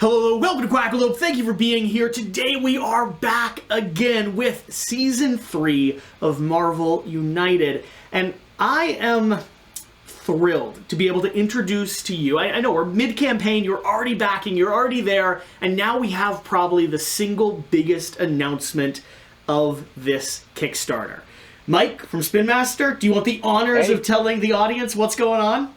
Hello, welcome to Quackalope. Thank you for being here. Today we are back again with Season 3 of Marvel United. And I am thrilled to be able to introduce to you, I know we're mid-campaign, you're already backing, you're already there, and now we have probably the single biggest announcement of this Kickstarter. Mike from Spin Master, do you want the honors of telling the audience what's going on?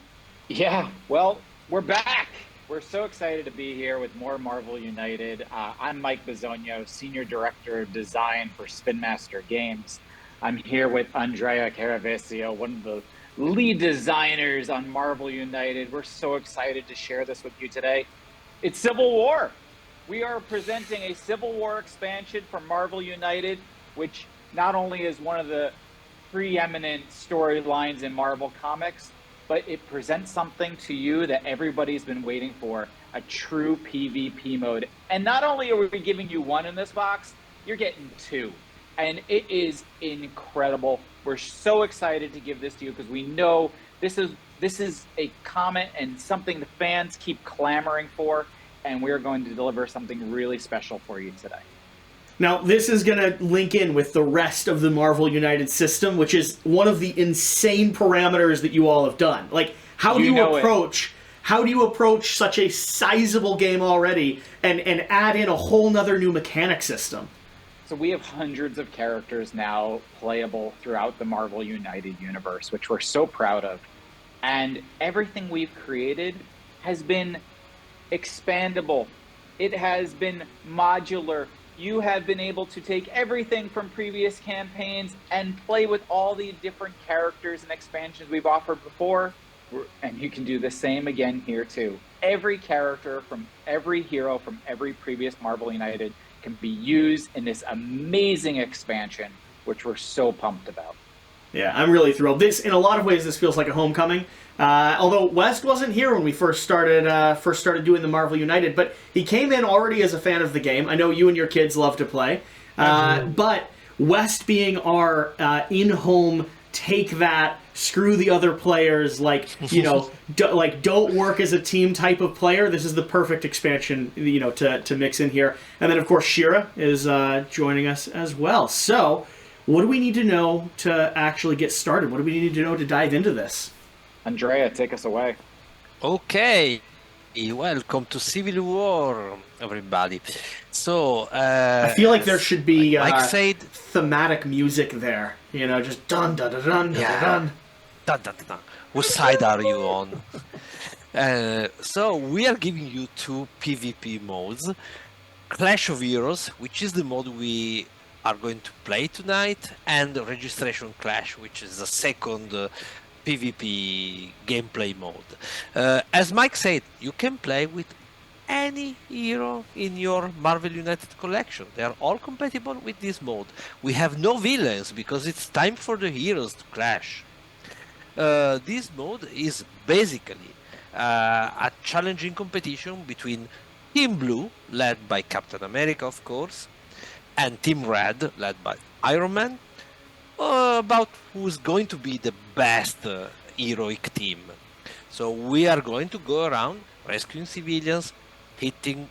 Yeah, well, we're back. We're so excited to be here with more Marvel United. I'm Mike Bisogno, Senior Director of Design for Spin Master Games. I'm here with Andrea Caravesio, one of the lead designers on Marvel United. We're so excited to share this with you today. It's Civil War. We are presenting a Civil War expansion for Marvel United, which not only is one of the preeminent storylines in Marvel Comics, but it presents something to you that everybody's been waiting for, a true PvP mode. And not only are we giving you one in this box, you're getting two. And it is incredible. We're so excited to give this to you because we know this is a comment and something the fans keep clamoring for, and we're going to deliver something really special for you today. Now, this is going to link in with the rest of the Marvel United system, which is one of the insane parameters that you all have done. Like, how do you approach such a sizable game already and add in a whole nother new mechanic system? So we have hundreds of characters now playable throughout the Marvel United universe, which we're so proud of. And everything we've created has been expandable. It has been modular. You have been able to take everything from previous campaigns and play with all the different characters and expansions we've offered before. And you can do the same again here too. Every character from every hero from every previous Marvel United can be used in this amazing expansion, which we're so pumped about. Yeah, I'm really thrilled. This, in a lot of ways, this feels like a homecoming. Although West wasn't here when we first started doing the Marvel United, but he came in already as a fan of the game. I know you and your kids love to play, but West being our in-home, take that, screw the other players, don't work as a team type of player. This is the perfect expansion, to mix in here. And then of course Shira is joining us as well. So, what do we need to know to actually get started? What do we need to know to dive into this? Andrea, take us away. Okay, welcome to Civil War, everybody. So, I feel like there should be like said, thematic music there. Just dun dun dun dun dun dun. Dun, dun, dun, dun. Whose side are you on? So we are giving you two PvP modes. Clash of Heroes, which is the mode we are going to play tonight, and Registration Clash, which is the second PvP gameplay mode. As Mike said, you can play with any hero in your Marvel United collection. They are all compatible with this mode. We have no villains because it's time for the heroes to clash. This mode is basically a challenging competition between Team Blue, led by Captain America, of course, and Team Red, led by Iron Man, about who's going to be the best heroic team. So we are going to go around rescuing civilians, hitting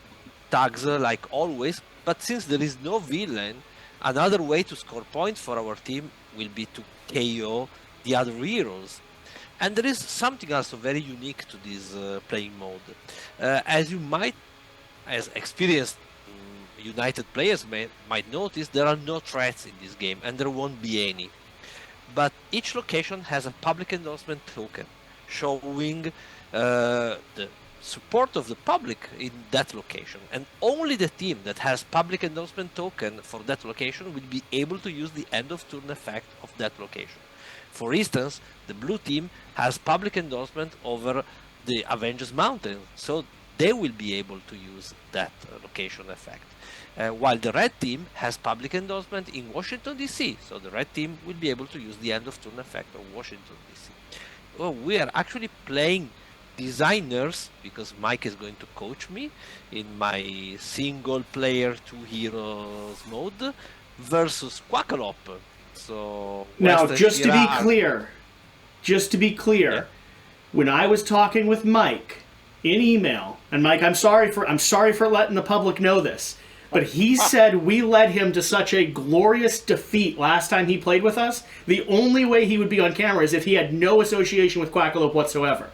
tags like always, but since there is no villain, another way to score points for our team will be to KO the other heroes. And there is something also very unique to this playing mode. As experienced United players might notice, there are no threats in this game, and there won't be any. But each location has a public endorsement token, showing the support of the public in that location. And only the team that has public endorsement token for that location will be able to use the end of turn effect of that location. For instance, the blue team has public endorsement over the Avengers Mountain, so they will be able to use that location effect. While the red team has public endorsement in Washington, D.C., so the red team will be able to use the end of turn effect of Washington, D.C. Oh, we are actually playing designers, because Mike is going to coach me in my single player two heroes mode, versus Quackalope. So now, just to be clear, yeah. when I was talking with Mike, in email, and Mike, I'm sorry for letting the public know this, but he said we led him to such a glorious defeat last time he played with us. The only way he would be on camera is if he had no association with Quackalope whatsoever.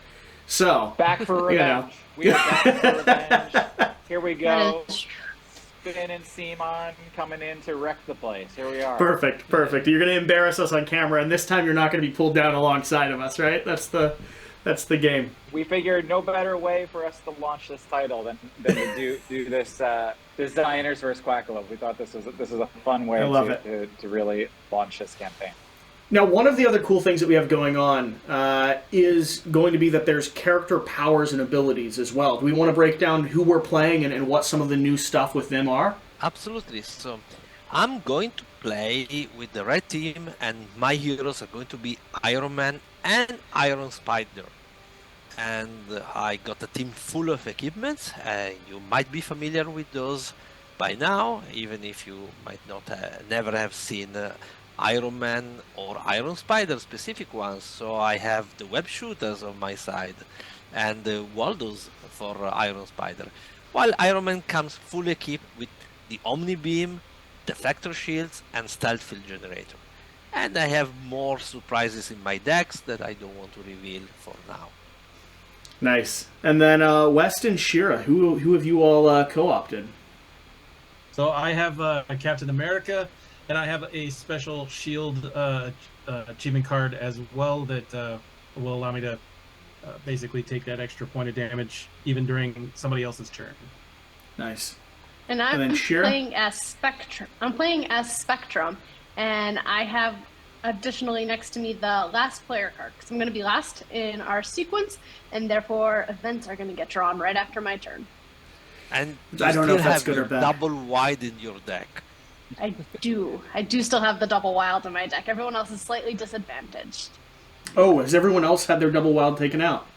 So back for revenge. We are back for revenge. Here we go. Spin and Seamon coming in to wreck the place. Here we are. Perfect. You're going to embarrass us on camera, and this time you're not going to be pulled down alongside of us, right? That's the game. We figured no better way for us to launch this title than to do this Designers versus Quackalope. We thought this is a fun way to really launch this campaign. Now, one of the other cool things that we have going on is going to be that there's character powers and abilities as well. Do we want to break down who we're playing and what some of the new stuff with them are? Absolutely. So I'm going to play with the red team, and my heroes are going to be Iron Man and Iron Spider. And I got a team full of equipment. You might be familiar with those by now, even if you might not never have seen Iron Man or Iron Spider specific ones. So I have the web shooters on my side and the Waldos for Iron Spider. While Iron Man comes fully equipped with the Omni Beam, Deflector Shields and Stealth Field Generator. And I have more surprises in my decks that I don't want to reveal for now. Nice. And then West and Shira, who have you all co-opted? So I have Captain America, and I have a special shield achievement card as well that will allow me to basically take that extra point of damage even during somebody else's turn. Nice. And I'm then Shira? playing as Spectrum. And I have additionally next to me the last player card, because I'm going to be last in our sequence, and therefore events are going to get drawn right after my turn. And I don't know if that's good or your bad. double wide in your deck. I do still have the double wild in my deck. Everyone else is slightly disadvantaged. Oh, has everyone else had their double wild taken out?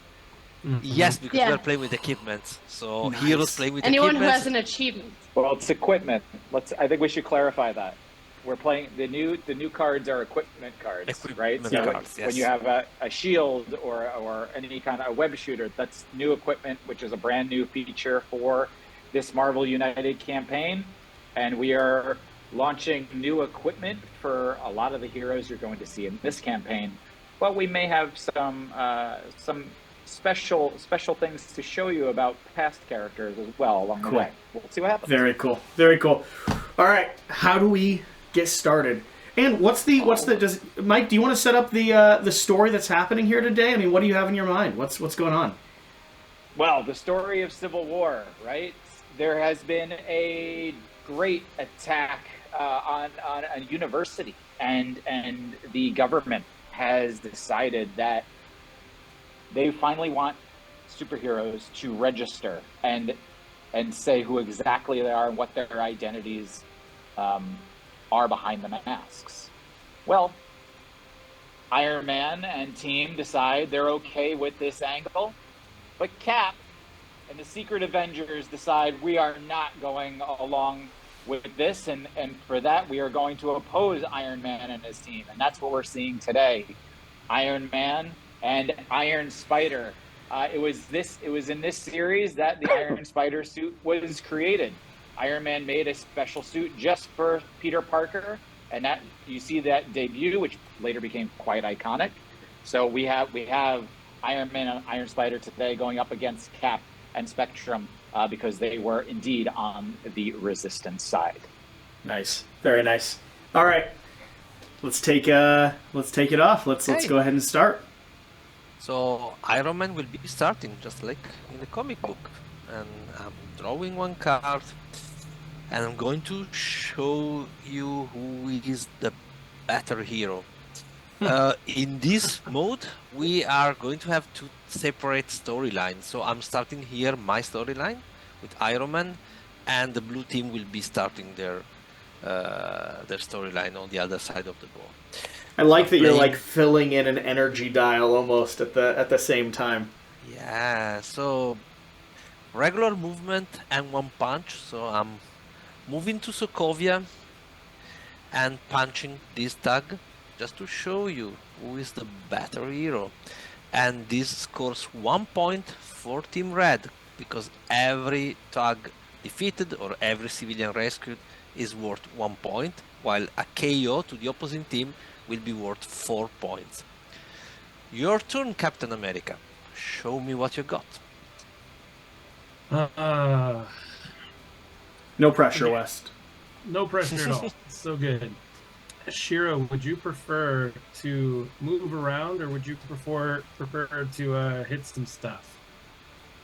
Mm-hmm. Yes, because Yeah. we're playing with equipment. So Nice. heroes play with Anyone who equipment. has an achievement. Well, it's equipment. I think we should clarify that. We're playing the new cards are equipment cards, right? Equipment So cards, when yes. you have a shield or any kind of a web shooter, that's new equipment, which is a brand new feature for this Marvel United campaign, and we are launching new equipment for a lot of the heroes you're going to see in this campaign. But we may have some special things to show you about past characters as well along the Cool. way. We'll see what happens. Very cool. All right, how do we get started? And does Mike, do you want to set up the story that's happening here today? I mean, what do you have in your mind? What's going on? Well, the story of Civil War, right? There has been a great attack on a university, and the government has decided that they finally want superheroes to register and say who exactly they are and what their identities are behind the masks. Well, Iron Man and team decide they're okay with this angle, but Cap and the Secret Avengers decide we are not going along with this, and for that we are going to oppose Iron Man and his team, and that's what we're seeing today. Iron Man and Iron Spider. It was in this series that the Iron Spider suit was created. Iron Man made a special suit just for Peter Parker, and that you see that debut, which later became quite iconic. So we have Iron Man and Iron Spider today going up against Cap and Spectrum because they were indeed on the Resistance side. Nice, very nice. All right, let's take it off. Let's go ahead and start. So Iron Man will be starting just like in the comic book, and I'm drawing one card, and I'm going to show you who is the better hero. In this mode, we are going to have two separate storylines. So I'm starting here my storyline with Iron Man, and the blue team will be starting their storyline on the other side of the board. I like that you're like filling in an energy dial almost at the same time. Yeah, so regular movement and one punch. So I'm moving to Sokovia and punching this tag just to show you who is the better hero. and this scores 1 point for Team Red, because every tag defeated or every civilian rescued is worth 1 point, while a KO to the opposing team will be worth 4 points. Your turn, Captain America. Show me what you got. No pressure, West. No pressure at all. So good. Shira, would you prefer to move around, or would you prefer to hit some stuff?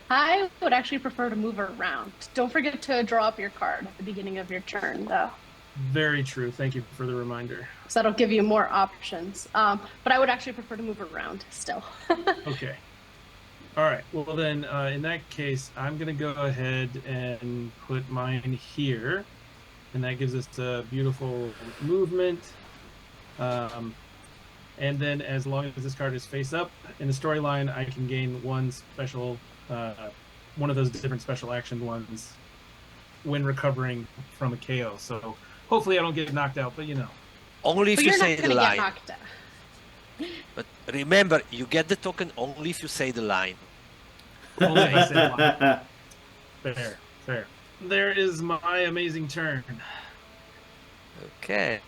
I would actually prefer to move around. Don't forget to draw up your card at the beginning of your turn, though. Very true. Thank you for the reminder. So that'll give you more options. But I would actually prefer to move around still. Okay. All right. Well, then, in that case, I'm going to go ahead and put mine here. And that gives us a beautiful movement. And then as long as this card is face up in the storyline, I can gain one special, one of those different special action ones when recovering from a KO. So hopefully I don't get knocked out, but you know. Only if But you you're say not the going to get line. knocked out. But remember, you get the token only if you say the line. Only if I say line. Fair, fair. There is my amazing turn. Okay.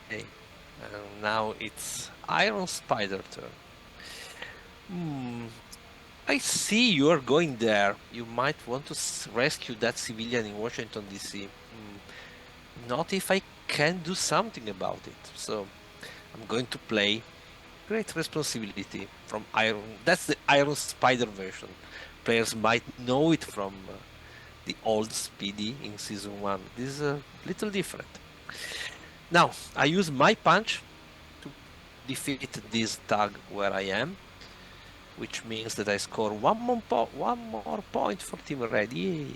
Now it's Iron Spider turn. I see you are going there. You might want to rescue that civilian in Washington, D.C. Not if I can do something about it. So I'm going to play Great Responsibility from Iron. That's the Iron Spider version. Players might know it from the old Speedy in Season 1. This is a little different. Now, I use my punch to defeat this tag where I am, which means that I score one more point for Team Red. Yay!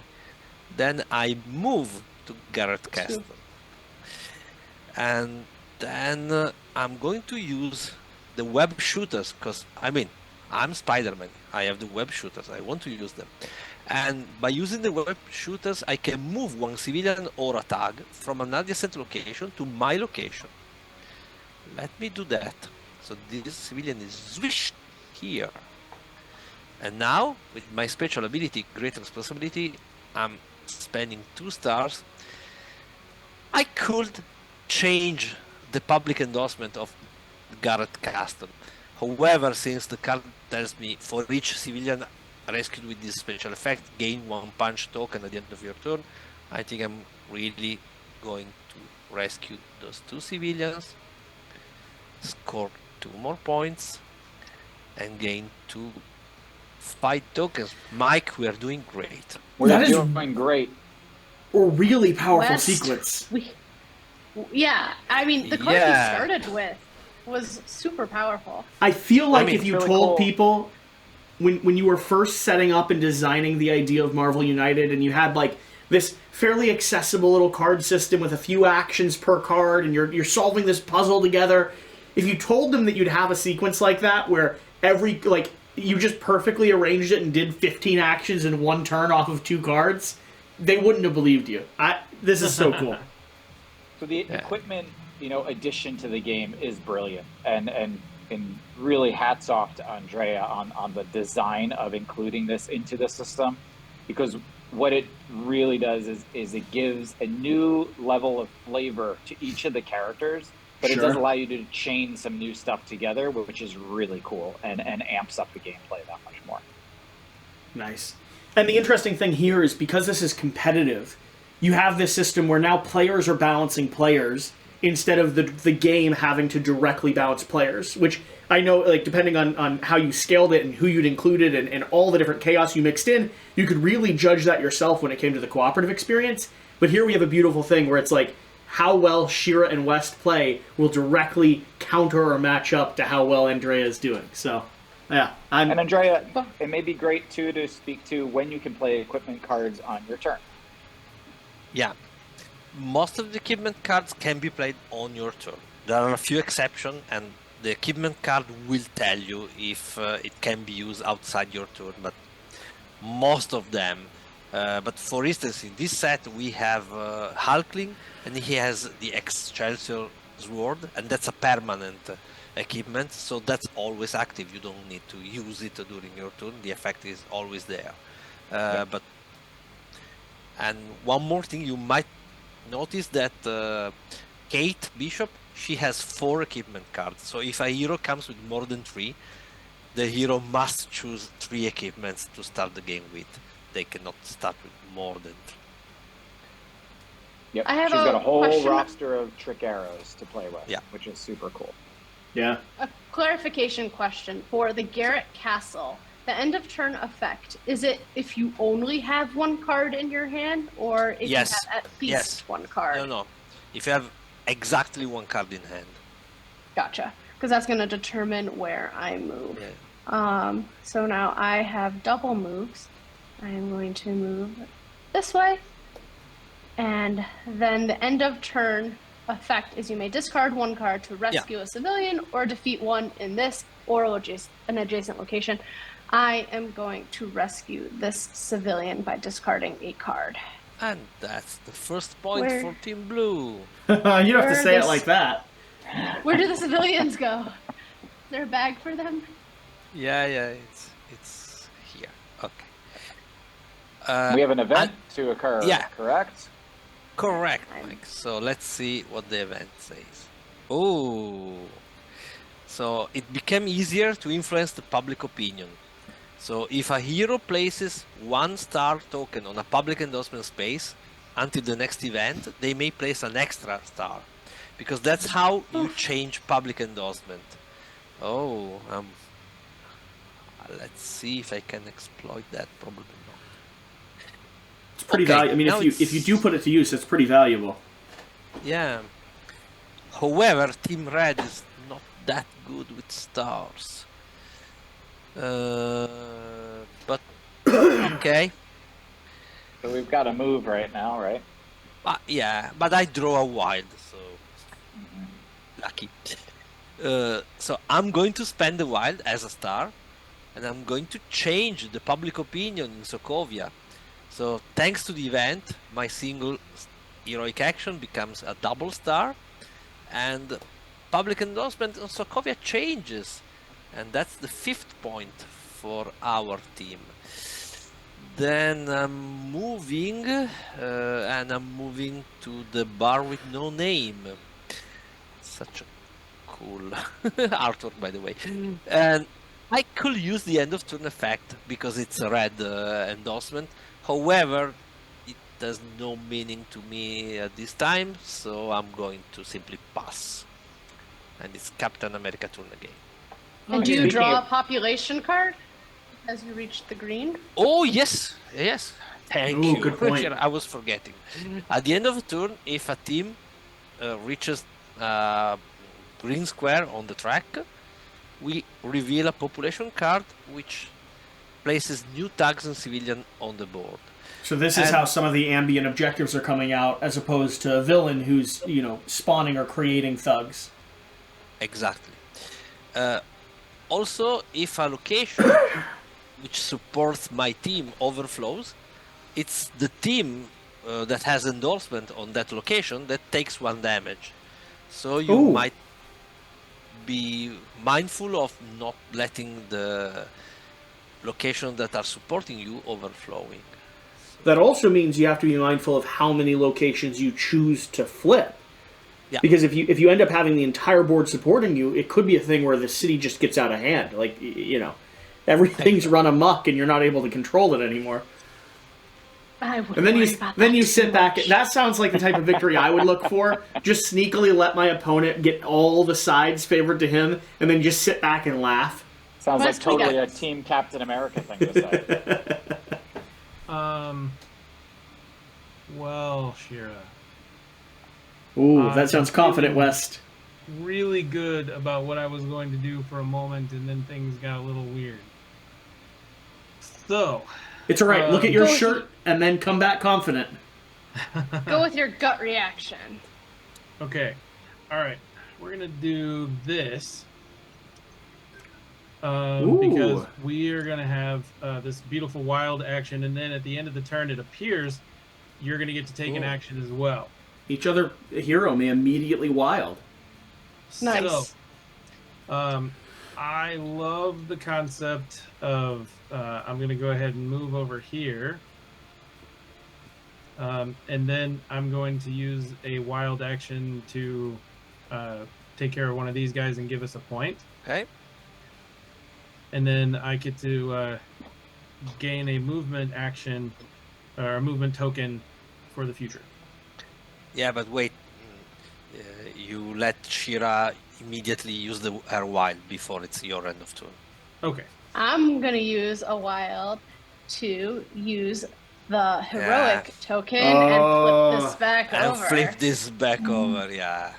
Then I move to Garrett Castle. And then I'm going to use the web shooters, because, I mean, I'm Spider-Man. I have the web shooters. I want to use them. And by using the web shooters, I can move one civilian or a tag from an adjacent location to my location. Let me do that. So this civilian is swished here. And now, with my special ability, Great Responsibility, I'm spending 2 stars. I could change the public endorsement of Garrett Castle. However, since the card tells me for each civilian rescued with this special effect, gain 1 punch token at the end of your turn, I think I'm really going to rescue those 2 civilians, score 2 more points, and gain 2 fight tokens. Mike, we are doing great. We're doing great. A really powerful West, sequence. Yeah, I mean, the card you started with was super powerful. I feel like if you really told cool. people when you were first setting up and designing the idea of Marvel United, and you had like this fairly accessible little card system with a few actions per card, and you're solving this puzzle together, if you told them that you'd have a sequence like that where every you just perfectly arranged it and did 15 actions in 1 turn off of 2 cards, they wouldn't have believed you. This is so cool. So the equipment, addition to the game is brilliant, and really hats off to Andrea on the design of including this into the system, because what it really does is it gives a new level of flavor to each of the characters, but it does allow you to chain some new stuff together, which is really cool and amps up the gameplay that much more. Nice. And the interesting thing here is because this is competitive, you have this system where now players are balancing players instead of the game having to directly balance players, which I know, depending on how you scaled it and who you'd included and all the different chaos you mixed in, you could really judge that yourself when it came to the cooperative experience. But here we have a beautiful thing where it's like, how well Shira and West play will directly counter or match up to how well Andrea is doing. So, yeah. And Andrea, it may be great, too, to speak to when you can play equipment cards on your turn. Yeah. Most of the equipment cards can be played on your turn. There are a few exceptions, and the equipment card will tell you if it can be used outside your turn, but most of them. But for instance, in this set, we have Hulkling, and he has the Excelsior Sword, and that's a permanent equipment, so that's always active. You don't need to use it during your turn. The effect is always there. But and one more thing, you might notice that Kate Bishop, she has 4 equipment cards. So if a hero comes with more than 3, the hero must choose 3 equipments to start the game with. They cannot start with more than 3. Yep. I have She's got a whole question. roster of trick arrows to play with, Yeah. which is super cool. Yeah. A clarification question for the Garrett Castle. The end of turn effect, is it if you only have 1 card in your hand, or if Yes. you have at least Yes. 1 card? No. If you have exactly 1 card in hand. Gotcha. Because that's going to determine where I move. Yeah. So now I have double moves. I am going to move this way. And then the end of turn effect is you may discard 1 card to rescue a civilian or defeat one in this or an adjacent location. I am going to rescue this civilian by discarding a card. And that's the first point Where- for Team Blue. You don't have to Where say it this- like that. Where do the civilians go? Is there a bag for them? Yeah, it's here. Okay. We have an event to occur, yeah. correct? Correct, Mike. So let's see what the event says. Oh, so it became easier to influence the public opinion. So if a hero places 1 star token on a public endorsement space until the next event, they may place an extra star, because that's how you change public endorsement. Oh, let's see if I can exploit that. Probably not. It's pretty Okay, valuable. I mean, now if you do put it to use, it's pretty valuable. Yeah. However, Team Red is not that good with stars. But okay. So we've got a move right now, right? Yeah, but I draw a wild, so lucky. So I'm going to spend the wild as a star, and I'm going to change the public opinion in Sokovia. So thanks to the event, my single heroic action becomes a double star, and public endorsement in Sokovia changes, and that's the 5th point for our team. Then I'm moving, and I'm moving to the bar with no name. Such a cool artwork, by the way. And I could use the end of turn effect because it's a red endorsement. However, it has no meaning to me at this time, so I'm going to simply pass. And it's Captain America turn again. And do you Speaking draw of- a population card as you reach the green? Oh, yes. Thank Ooh, you. good point. I was forgetting. At the end of a turn, if a team reaches green square on the track, we reveal a population card which places new tags and civilian on the board. So this is And- how some of the ambient objectives are coming out, as opposed to a villain who's, spawning or creating thugs. Exactly. Also, if a location which supports my team overflows, it's the team that has endorsement on that location that takes 1 damage. So you Ooh. might be mindful of not letting the locations that are supporting you overflowing. That also means you have to be mindful of how many locations you choose to flip. Yeah. Because if you end up having the entire board supporting you, it could be a thing where the city just gets out of hand. Like, everything's run amok and you're not able to control it anymore. I would And then worry about you that sit too back. much. That sounds like the type of victory I would look for. Just sneakily let my opponent get all the sides favored to him, and then just sit back and laugh. Sounds like West, we totally got- a Team Captain America thing to say. Well, Shira, Ooh, that sounds I'm confident, feeling West. really good about what I was going to do for a moment, and then things got a little weird. So, It's all right. Look at your Go- shirt and then come back confident. Go with your gut reaction. okay, all right, we're gonna do this because Ooh. we are gonna have this beautiful wild action, and then at the end of the turn, it appears you're gonna get to take an Ooh. action as well. Each other hero may immediately wild. Nice. So, I love the concept of I'm going to go ahead and move over here. And then I'm going to use a wild action to take care of one of these guys and give us a point. Okay. And then I get to gain a movement action or a movement token for the future. Yeah, but wait. You let Shira immediately use her wild before it's your end of turn. Okay. I'm going to use a wild to use the heroic token and flip this back and over. flip this back over, yeah.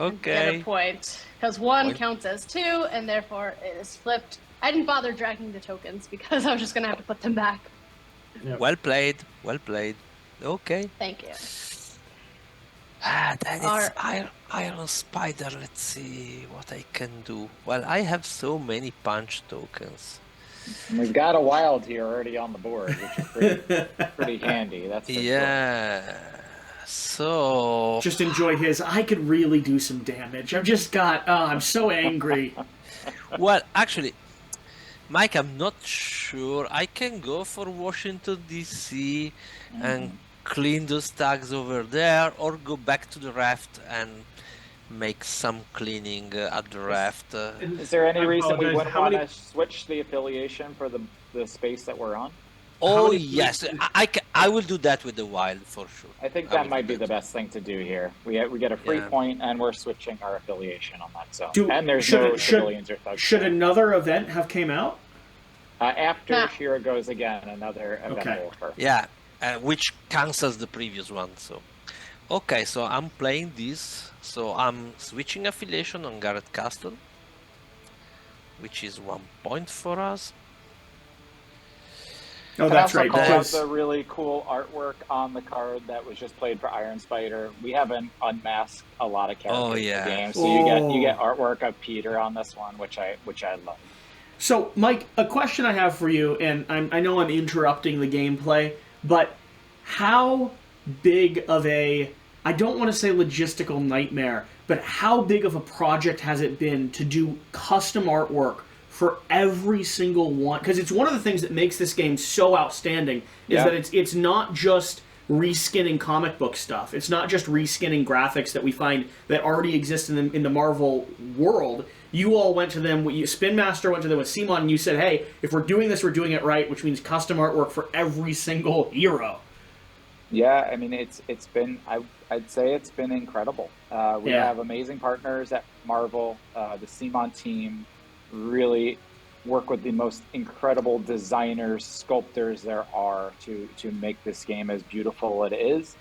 Okay. Get a point. Because one counts as 2, and therefore it is flipped. I didn't bother dragging the tokens because I was just going to have to put them back. Yep. Well played. Well played. Okay. Thank you. Then it's Iron Spider. Let's see what I can do. Well, I have so many punch tokens. And we've got a wild here already on the board, which is pretty handy. That's for Yeah. So Just enjoy his. I could really do some damage. I've just got. I'm so angry. well, actually, Mike, I'm not sure. I can go for Washington D.C. and clean those tags over there, or go back to the raft and make some cleaning at the raft. Is there any reason we apologize, wouldn't how want many- to switch the affiliation for the space that we're on? Oh many yes, I will do that with the wild for sure. I think I that will might do be the best thing to do here. We get a free Yeah. point, and we're switching our affiliation on that zone. Do- And there's should no it- should- civilians or thugs. Should another event have came out? After Nah. Shira goes again, another event Okay. will occur. Yeah, which cancels the previous one. So, okay, so I'm playing this. So I'm switching affiliation on Garrett Castle, which is 1 point for us. Oh, Can I that's also right. call out Because the really cool artwork on the card that was just played for Iron Spider. We haven't unmasked a lot of characters in yeah. the game, so you get Oh. artwork of Peter on this one, which I love. So, Mike, a question I have for you, and I know I'm interrupting the gameplay, but how big of a, I don't want to say logistical nightmare, but how big of a project has it been to do custom artwork for every single one? Because it's one of the things that makes this game so outstanding, is Yeah. that it's not just reskinning comic book stuff. It's not just reskinning graphics that we find that already exist in the Marvel world. You all went to them. Spin Master went to them with Simon, and you said, "Hey, if we're doing this, we're doing it right," which means custom artwork for every single hero. Yeah, I mean it's been I'd say it's been incredible. We Yeah. have amazing partners at Marvel. The Simon team really work with the most incredible designers, sculptors there are to make this game as beautiful as it is.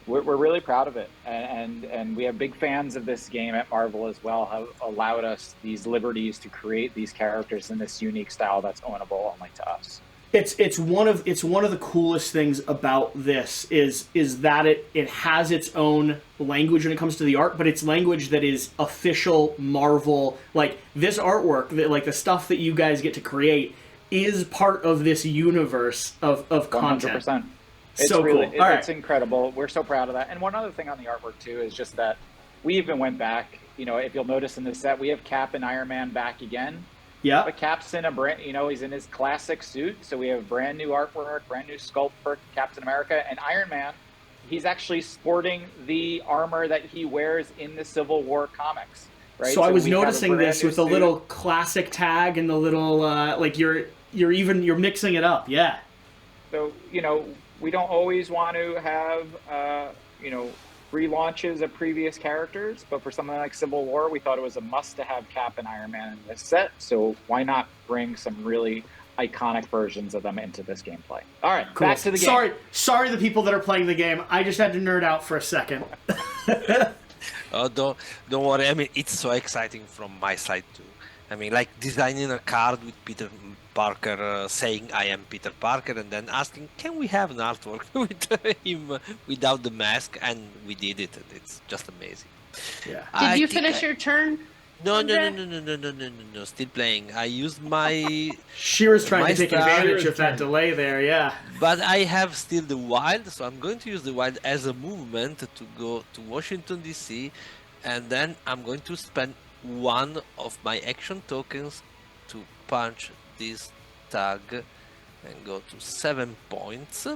We're really proud of it, and we have big fans of this game at Marvel as well. Have allowed us these liberties to create these characters in this unique style that's ownable only to us. It's one of the coolest things about this is that it has its own language when it comes to the art, but it's language that is official Marvel. Like this artwork, like the stuff that you guys get to create, is part of this universe of content. 100%. It's So really, cool. All right. it's incredible. We're so proud of that. And one other thing on the artwork too is just that we even went back. You know, if you'll notice in this set, we have Cap and Iron Man back again. Yeah. But Cap's in he's in his classic suit, so we have brand new artwork, brand new sculpt for Captain America. And Iron Man, he's actually sporting the armor that he wears in the Civil War comics. Right? So I was we have a noticing brand this new with the suit. little classic tag and the little like you're mixing it up. Yeah. So, we don't always want to have, relaunches of previous characters, but for something like Civil War, we thought it was a must to have Cap and Iron Man in this set. So why not bring some really iconic versions of them into this gameplay? All right, Cool. back to the game. Sorry, the people that are playing the game. I just had to nerd out for a second. Oh, don't worry. I mean, it's so exciting from my side too. I mean, like designing a card with Peter Parker saying I am Peter Parker, and then asking, can we have an artwork with him without the mask? And we did it, and it's just amazing. Yeah. Did you finish your turn? No, Andre? no. Still playing. I used my, Shira's trying My to take style advantage is of that turn. delay there. Yeah. but I have still the wild, so I'm going to use the wild as a movement to go to Washington DC, and then I'm going to spend one of my action tokens to punch this tag and go to 7 points.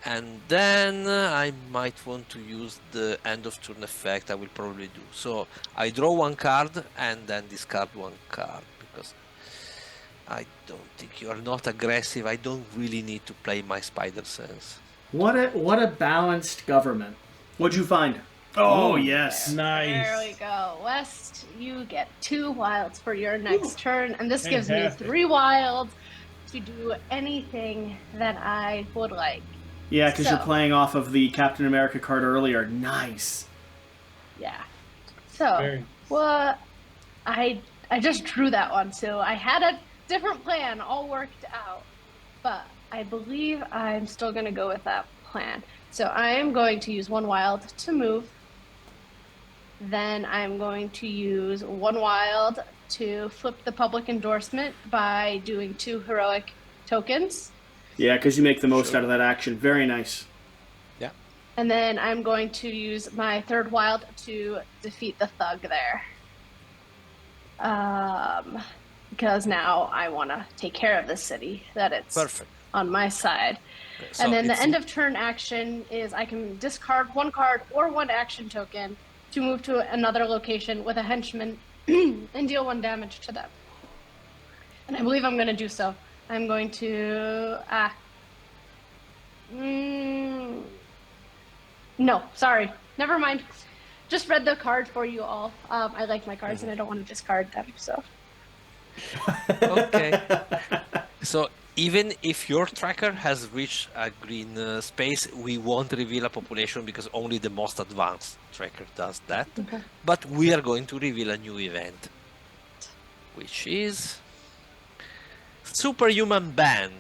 And then I might want to use the end of turn effect. I will probably do. So I draw 1 card and then discard 1 card because I don't think you are not aggressive. I don't really need to play my Spider Sense. What a balanced government. What'd you find? Oh, yes. Nice. There we go. West, you get 2 wilds for your next turn, and this gives me Fantastic. 3 wilds to do anything that I would like. Yeah, because you're So- playing off of the Captain America card earlier. Nice. Yeah. So, Very- well, I just drew that one, so I had a different plan all worked out, but I believe I'm still going to go with that plan. So I am going to use 1 wild to move. Then I'm going to use 1 wild to flip the public endorsement by doing 2 heroic tokens. Yeah, because you make the most out of that action. Very nice. And then I'm going to use my 3rd wild to defeat the thug there. Because now I want to take care of this city, that it's Perfect. on my side. So And then the it's- end of turn action is I can discard 1 card or 1 action token to move to another location with a henchman and deal 1 damage to them. And I believe I'm going to do so. I'm going to... No, sorry. Never mind. Just read the card for you all. I like my cards and I don't want to discard them, so... Okay. So even if your tracker has reached a green space, we won't reveal a population because only the most advanced tracker does that. Okay. But we are going to reveal a new event, which is Superhuman Ban.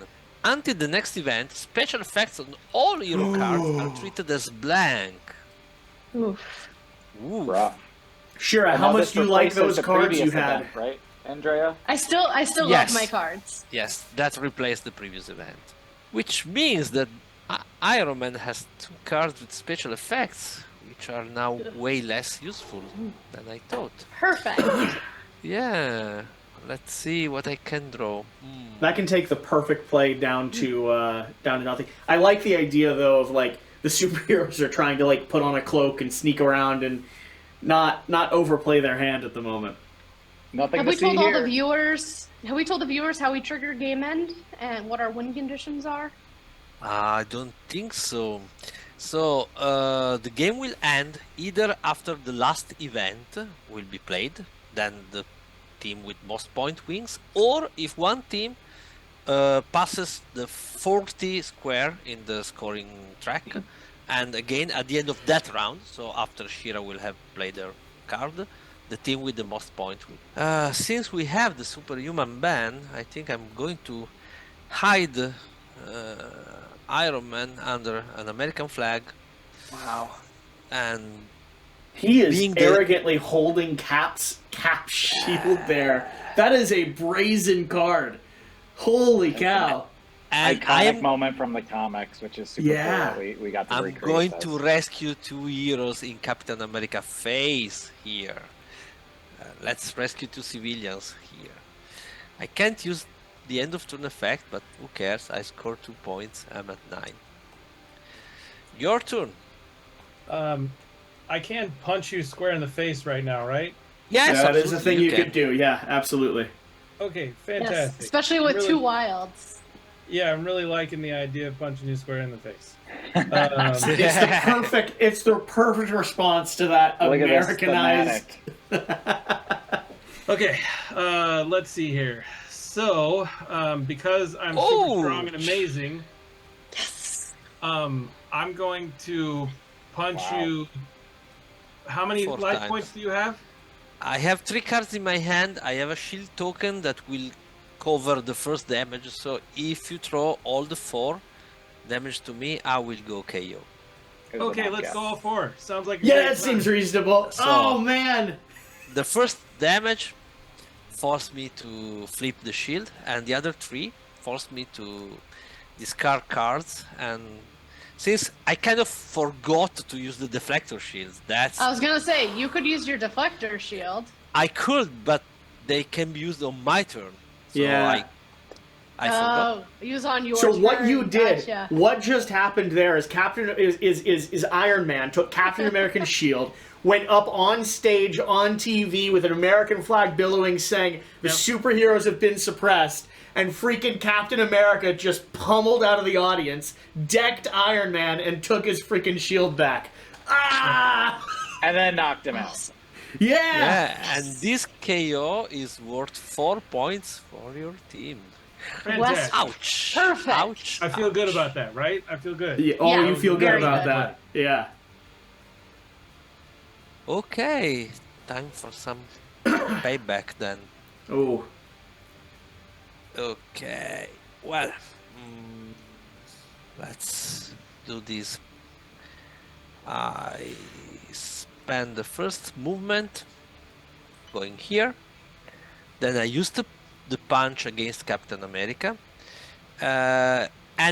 Until the next event, special effects on all hero cards are treated as blank. Oof. Ooh. Rough. Shira, And how now much this do you like replaces those the cards previous you had? event, right, Andrea? I still Yes. love my cards. Yes, that replaced the previous event. Which means that Iron Man has 2 cards with special effects, which are now way less useful than I thought. Perfect. Yeah, let's see what I can draw. That can take the perfect play down to nothing. I like the idea though of like the superheroes are trying to like put on a cloak and sneak around and not overplay their hand at the moment. Nothing Have to we see told all here. the viewers? Have we told the viewers how we trigger game end and what our win conditions are? I don't think so. So the game will end either after the last event will be played, then the team with most point wins, or if one team passes the 40 square in the scoring track, and again at the end of that round, so after Shira will have played her card, the team with the most points win. Since we have the superhuman ban, I think I'm going to hide Iron Man under an American flag, Wow. and He is Being the- arrogantly holding cap shield there. That is a brazen card. Holy cow. and Iconic I am moment from the comics, which is super Yeah. cool. We got to I'm recreate going this. to rescue 2 heroes in Captain America face here. Let's rescue 2 civilians here. I can't use the end of turn effect, but who cares? I score 2 points. I'm at 9. Your turn. I can punch you square in the face right now, right? Yes, That is a absolutely, thing you can. could do. Yeah, absolutely. Okay, Yes, fantastic. especially with Really- 2 wilds. Yeah, I'm really liking the idea of punching you square in the face. It's the perfect response to that Look at this Americanized. thematic. Okay, let's see here. So, because I'm super Oh! strong and amazing, Yes. I'm going to punch Wow. you. How many 4 life times. points do you have? I have 3 cards in my hand. I have a shield token that will cover the first damage. So if you throw all the 4 damage to me, I will go KO. It was Okay, a let's knockout. go all 4. Sounds like a Yeah, great that plan. seems reasonable. So- Oh, man. The first damage forced me to flip the shield, and the other 3 forced me to discard cards. And since I kind of forgot to use the deflector shields, that's I was gonna say you could use your deflector shield. I could, but they can be used on my turn. So Yeah. I forgot. Oh, use on your So turn. what you did, Gotcha. what just happened there is Iron Man took Captain America's shield, went up on stage on TV with an American flag billowing, saying the superheroes have been suppressed, and freaking Captain America just pummeled out of the audience, decked Iron Man, and took his freaking shield back. Ah! And then knocked him out. Yeah! Yeah, and this KO is worth 4 points for your team. Fantastic. Ouch. Perfect. Ouch. I feel good ouch. about that, right? I feel good. Yeah, oh, Yeah, you feel good very about good. that. Yeah. Okay, time for some payback then. Oh. Okay, well, let's do this. I spend the first movement going here. Then I use the punch against Captain America. And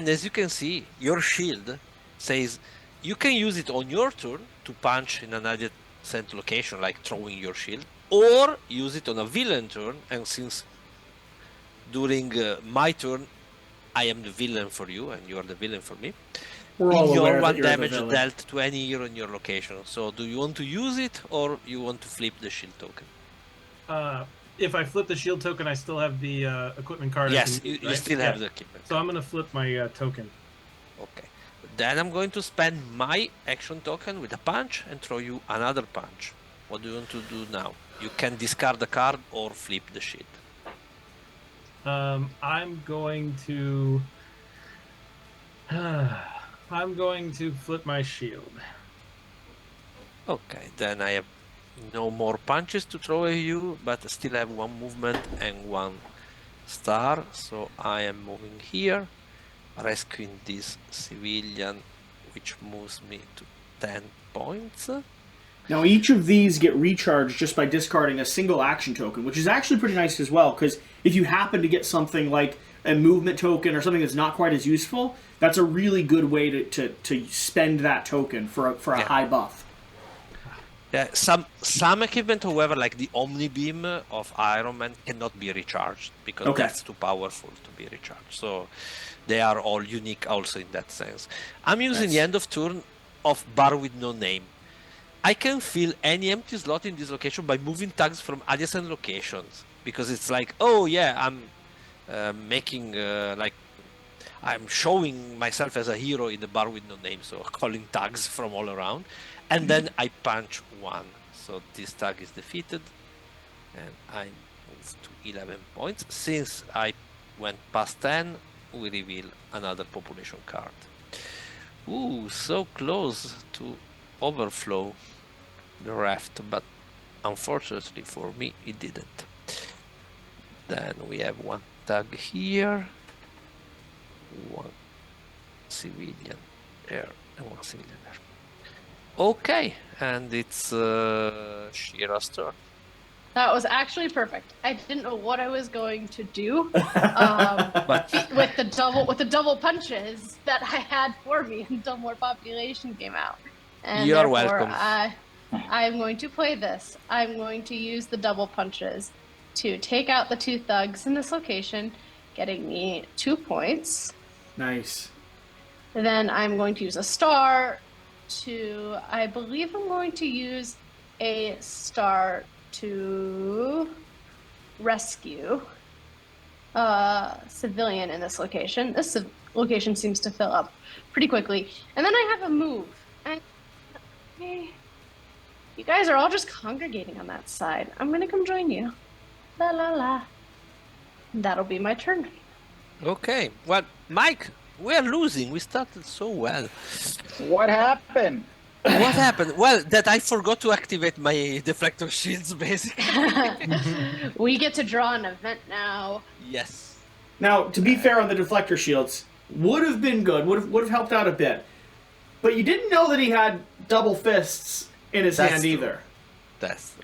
as you can see, your shield says you can use it on your turn to punch in an adjacent location, like throwing your shield, or use it on a villain turn. And since during my turn, I am the villain for you, and you are the villain for me. We're all Your aware that one you're the damage villain. dealt to any hero in your location. So, do you want to use it, or you want to flip the shield token? If I flip the shield token, I still have the equipment card. I Yes, can use, you right? still have the equipment. So I'm going to flip my token. Okay. Then I'm going to spend my action token with a punch and throw you another punch. What do you want to do now? You can discard the card or flip the shield. I'm going to. I'm going to flip my shield. Okay, then I have no more punches to throw at you, but I still have one movement and one star. So I am moving here, rescuing this civilian, which moves me to 10 points. Now, each of these get recharged just by discarding a single action token, which is actually pretty nice as well, because if you happen to get something like a movement token or something that's not quite as useful, that's a really good way to spend that token for a high buff. Yeah, some equipment, however, like the Omni Beam of Iron Man, cannot be recharged because that's too powerful to be recharged. So they are all unique also in that sense. I'm using the end of turn of Bar with No Name. I can fill any empty slot in this location by moving tags from adjacent locations, because it's like, oh yeah, I'm making like I'm showing myself as a hero in the Bar with No Name, so calling tags from all around, and then I punch one, so this tag is defeated, and I move to 11 points. Since I went past 10, we reveal another population card. Ooh, so close to overflow the raft, but unfortunately for me it didn't. Then we have one tag here, one civilian there, and one civilian there. Okay, and it's Shira's turn. That was actually perfect. I didn't know what I was going to do with the double punches that I had for me until more population came out. And You're therefore, welcome. I'm going to play this. I'm going to use the double punches to take out the two thugs in this location, getting me 2 points. Nice. Then I'm going to use a star to, I believe I'm going to use a star to rescue a civilian in this location. This location seems to fill up pretty quickly. And then I have a move. And you guys are all just congregating on that side. I'm going to come join you. La la la. That'll be my turn. Okay, well, Mike, we are losing. We started so well. What happened? What happened? Well, that I forgot to activate my deflector shields, basically. We get to draw an event now. Yes. Now, to be fair on the deflector shields, would have been good, would have helped out a bit. But you didn't know that he had double fists in his hand true. either. That's true.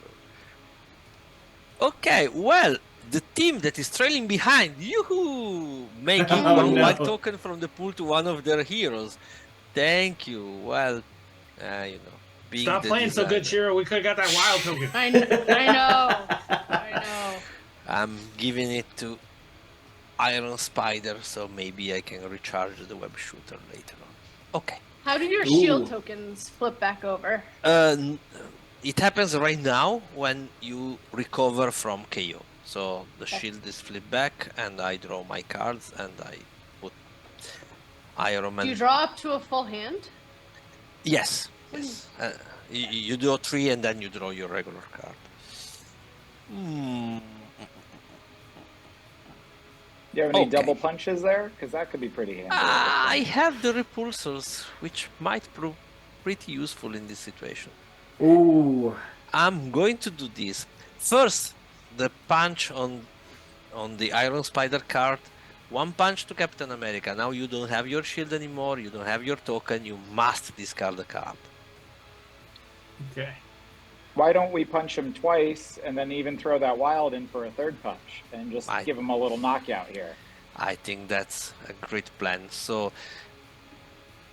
Okay, well, the team that is trailing behind, yoo-hoo, making one white token from the pool to one of their heroes. Thank you. Well, you know, being Stop the playing so good, designer. Shiro. We could have got that wild token. I know. I'm giving it to Iron Spider, so maybe I can recharge the web shooter later on. Okay. How do your shield tokens flip back over? It happens right now when you recover from KO. So the shield is flipped back, and I draw my cards, and I put Iron Man. Do you draw up to a full hand? Yes. Yes. You draw 3, and then you draw your regular card. Do you have any double punches there? Because that could be pretty handy. I have the repulsors, which might prove pretty useful in this situation. Ooh. I'm going to do this. First, the punch on the Iron Spider card. 1 punch to Captain America. Now you don't have your shield anymore. You don't have your token. You must discard the card. Okay. Why don't we punch him twice and then even throw that wild in for a third punch and just give him a little knockout here? I think that's a great plan. So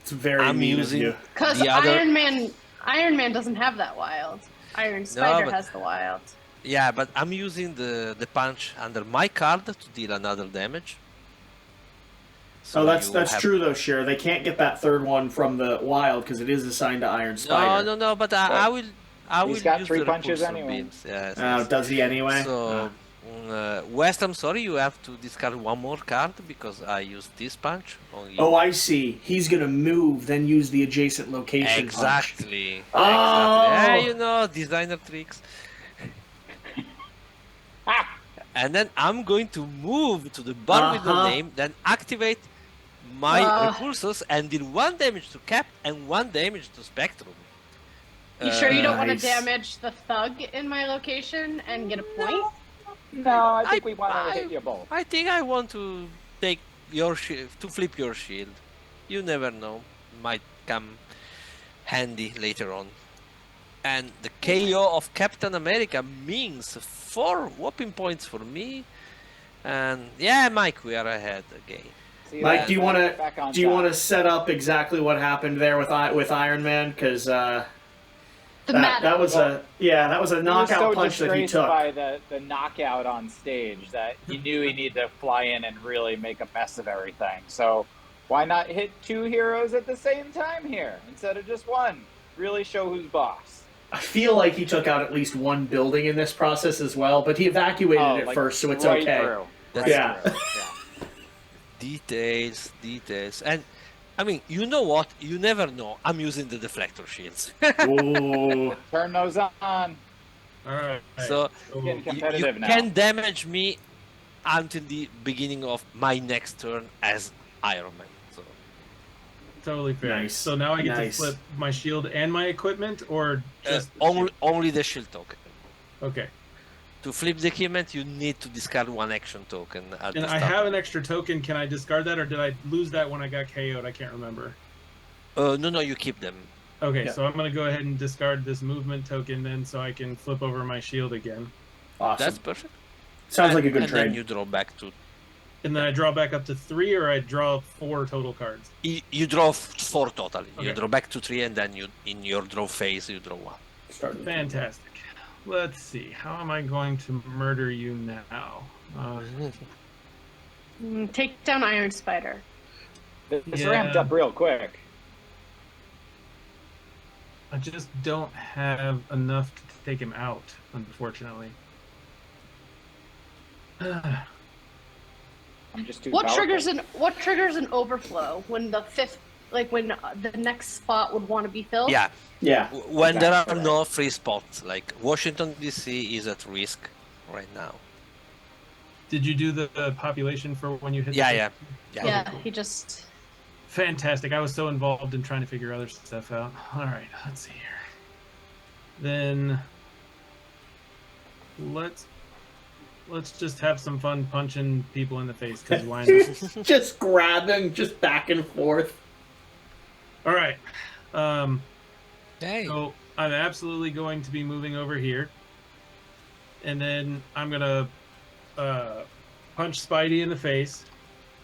it's very mean of you. Because Iron Man doesn't have that wild. Iron Spider has the wild. Yeah, but I'm using the punch under my card to deal another damage. So that's true though, Shiro. They can't get that third one from the wild because it is assigned to Iron Spider. No. But I will. He's got use 3 the punches repulsor anyway. beams. Yes, does he anyway? So, West, I'm sorry, you have to discard 1 more card because I used this punch on you. Oh, I see. He's gonna move, then use the adjacent location. Exactly. Punch. Oh. Exactly. Yeah, designer tricks. And then I'm going to move to the bar with no name, then activate my repulsors and deal 1 damage to Cap and 1 damage to Spectrum. You sure you don't want to damage the thug in my location and get a point? No, I think we want to hit you both. I think I want to take your shield, to flip your shield. You never know. Might come handy later on. And the KO of Captain America means 4 whopping points for me. And yeah, Mike, we are ahead again. Mike, do you want to set up exactly what happened there with Iron Man? Because that was a knockout punch that he took. By the knockout on stage that he knew he needed to fly in and really make a mess of everything. So why not hit 2 heroes at the same time here instead of just 1? Really show who's boss. I feel like he took out at least 1 building in this process as well, but he evacuated it first, so it's okay. Yeah. Details. And I mean, you know what? You never know. I'm using the deflector shields. Ooh. Turn those on. All right. So getting you competitive now. can damage me until the beginning of my next turn as Iron Man. So totally fair. Nice. So now I get to flip my shield and my equipment, or just only the shield token. Okay. To flip the equipment, you need to discard 1 action token. And I have an extra token. Can I discard that, or did I lose that when I got KO'd? I can't remember. No, you keep them. Okay, so I'm going to go ahead and discard this movement token then, so I can flip over my shield again. Awesome. That's perfect. Sounds like a good and trade. Then you draw back to... And then I draw back up to 3, or I draw 4 total cards? You draw 4 total. Okay. You draw back to 3, and then you, in your draw phase, you draw 1. Fantastic. Let's see. How am I going to murder you now? Take down Iron Spider. This ramped up real quick. I just don't have enough to take him out, unfortunately. I'm just too What powerful. triggers an overflow when the 5th, like when the next spot would want to be filled? Yeah. When there are no free spots, like Washington DC is at risk right now. Did you do the population for when you hit? Yeah. Yeah, he just... Fantastic. I was so involved in trying to figure other stuff out. All right, let's see here. Then let's just have some fun punching people in the face, because why not? Just grabbing, just back and forth. All right. Hey. So I'm absolutely going to be moving over here, and then I'm gonna punch Spidey in the face.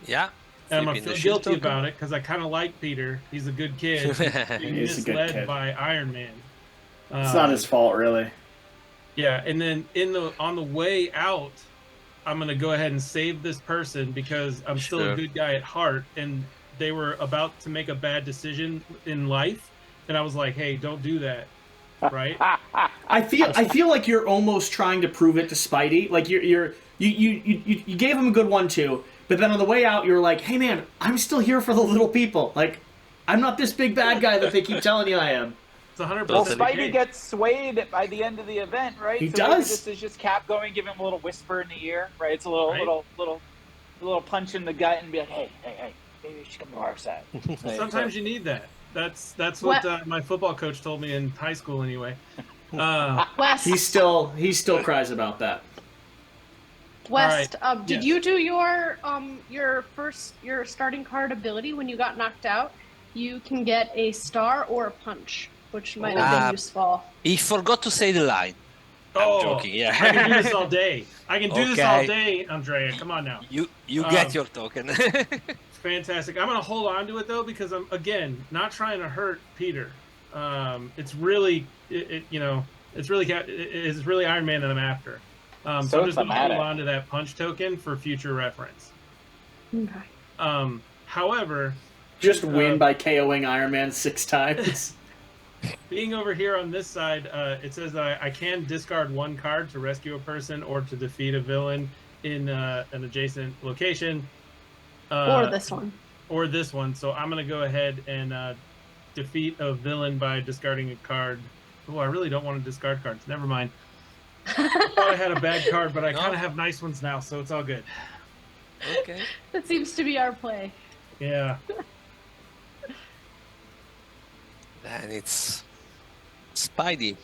Yeah. And I'm gonna feel guilty about it because I kind of like Peter. He's a good kid. Being He's a good misled kid. by Iron Man. It's not his fault, really. Yeah, and then on the way out, I'm gonna go ahead and save this person because I'm still a good guy at heart, and they were about to make a bad decision in life, and I was like, "Hey, don't do that." Right? I feel like you're almost trying to prove it to Spidey. Like you gave him a good one too, but then on the way out, you're like, "Hey man, I'm still here for the little people. Like, I'm not this big bad guy that they keep telling you I am." It's 100%. Well, Spidey gets swayed by the end of the event, right? He so does. Maybe this is just Cap going, give him a little whisper in the ear, right? It's a little punch in the gut, and be like, "Hey, maybe you should come to our side." Sometimes you need that. That's what my football coach told me in high school, anyway. West. He still cries about that. West, right. did you do your starting card ability when you got knocked out? You can get a star or a punch, which might have been useful. He forgot to say the line. I'm joking. Yeah, I can do this all day. This all day, Andrea. Come on now. You get your token. Fantastic. I'm gonna hold on to it though because I'm again not trying to hurt Peter. It's really it's really Iron Man that I'm after. So I'm just gonna hold on to that punch token for future reference. Okay. However, just win by KOing Iron Man 6 times. Being over here on this side, it says that I can discard one card to rescue a person or to defeat a villain in an adjacent location. Or this one. Or this one. So I'm going to go ahead and defeat a villain by discarding a card. Oh, I really don't want to discard cards. Never mind. I thought I had a bad card, but I kind of have nice ones now, so it's all good. Okay. That seems to be our play. Yeah. And it's Spidey.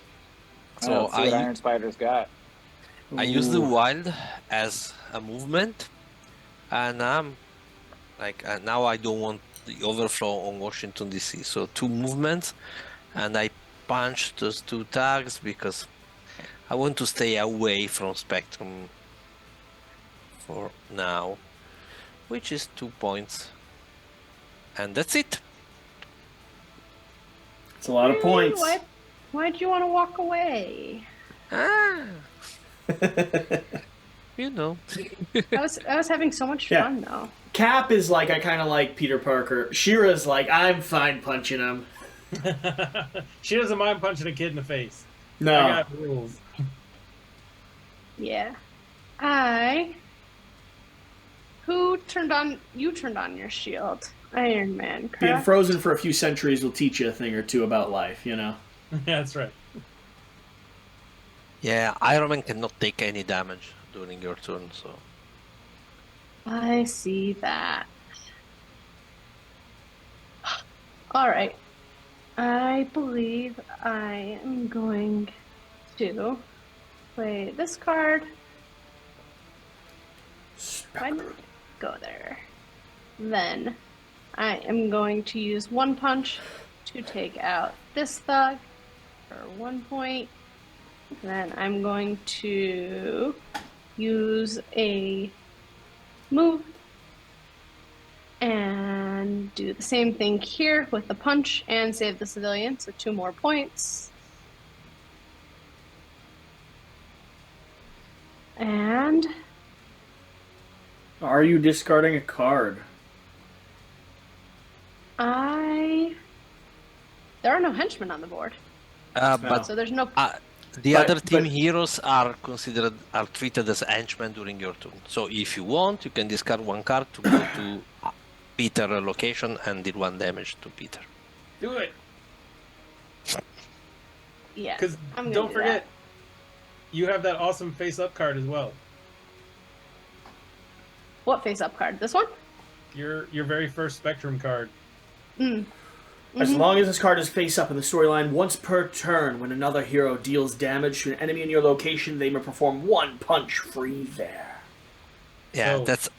So what Iron Spider's got. I use the wild as a movement, and now I don't want the overflow on Washington DC. So 2 movements, and I punch those 2 tags because I want to stay away from Spectrum for now, which is 2 points, and that's it. It's a lot of points. Why'd you want to walk away? You know. I was having so much fun though. Cap is like, I kind of like Peter Parker. Shira's like, I'm fine punching him. She doesn't mind punching a kid in the face. No. I got rules. Yeah. You turned on your shield. Iron Man, correct? Being frozen for a few centuries will teach you a thing or two about life, you know? Yeah, that's right. Yeah, Iron Man cannot take any damage during your turn, so... I see that. Alright. I believe I am going to play this card. Why not go there? Then I am going to use 1 punch to take out this thug for 1 point. Then I'm going to use a move and do the same thing here with the punch and save the civilian, so 2 more points. And are you discarding a card? there are no henchmen on the board. But So there's no the other team heroes are treated as henchmen during your turn. So if you want, you can discard 1 card to go to Peter location and deal 1 damage to Peter. Do it. Yeah. Because don't forget, you have that awesome face-up card as well. What face-up card? This one? Your very first Spectrum card. As long as this card is face up in the storyline, once per turn, when another hero deals damage to an enemy in your location, they may perform 1 punch free there. Yeah, So-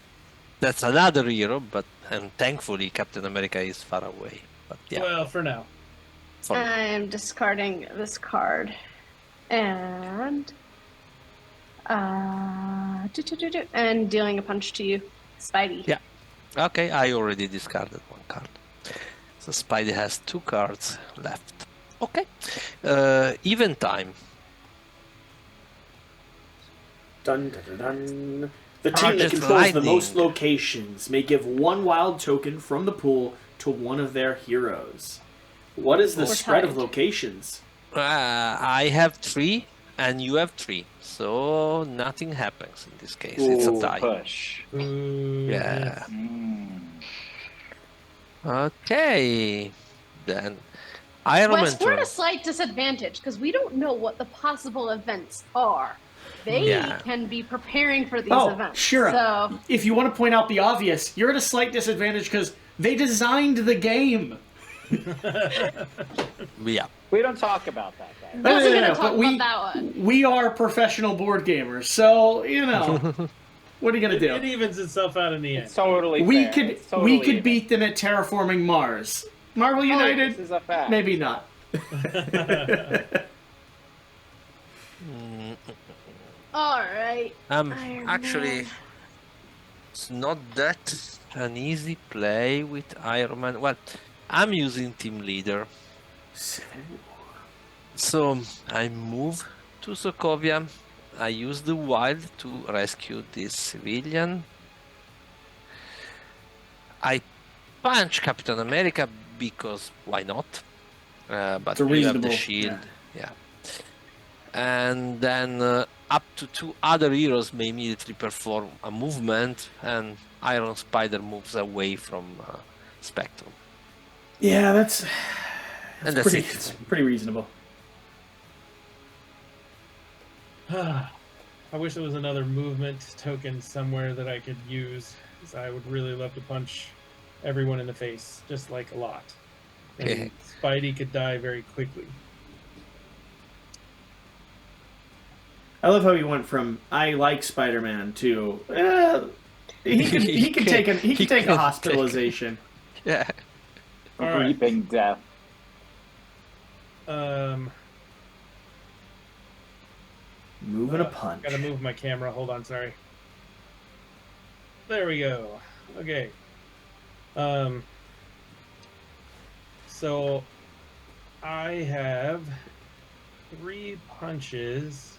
that's another hero, and thankfully Captain America is far away. But yeah, Well, for now. I am discarding this card. And and dealing a punch to you, Spidey. Yeah. Okay, I already discarded 1 card. So Spidey has 2 cards left. Okay, Even time. Dun, dun, dun, dun. The team that Project controls the most Lightning. locations may give one wild token from the pool to one of their heroes. What is the We're spread of tied. locations? I have 3 and you have 3, so nothing happens in this case. It's a Ooh. tie. Push. Ooh, Yeah. Mm. Okay. Then Iron Man Wes, we're at a turn. slight disadvantage because we don't know what the possible events are. They Yeah. can be preparing for these Oh, events. Shira, So if you want to point out the obvious, you're at a slight disadvantage because they designed the game. Yeah. We don't talk about that, guys. No, wasn't no, gonna no, talk but we- about that one. We are professional board gamers, so, you know, what are you going to It do? evens itself out in the end. It's totally We fair. could It's totally we could even. beat them at terraforming Mars. Marvel This United, is a fact. maybe not. All right. Iron Actually, Man. it's not that an easy play with Iron Man. Well, I'm using team leader, so I move to Sokovia. I use the wild to rescue this civilian. I punch Captain America because why not? But It's a we have the reasonable- shield, yeah. And then up to 2 other heroes may immediately perform a movement, and Iron Spider moves away from Spectrum. Yeah, that's And that's pretty, it. it's pretty reasonable. I wish there was another movement token somewhere that I could use, because I would really love to punch everyone in the face, just like a lot. And Okay. Spidey could die very quickly. I love how he went from I like Spider-Man to he can He take a can take- hospitalization. Yeah. All right. Reaping death. Moving a punch. Gotta move my camera. Hold on, sorry. There we go. Okay. So I have 3 punches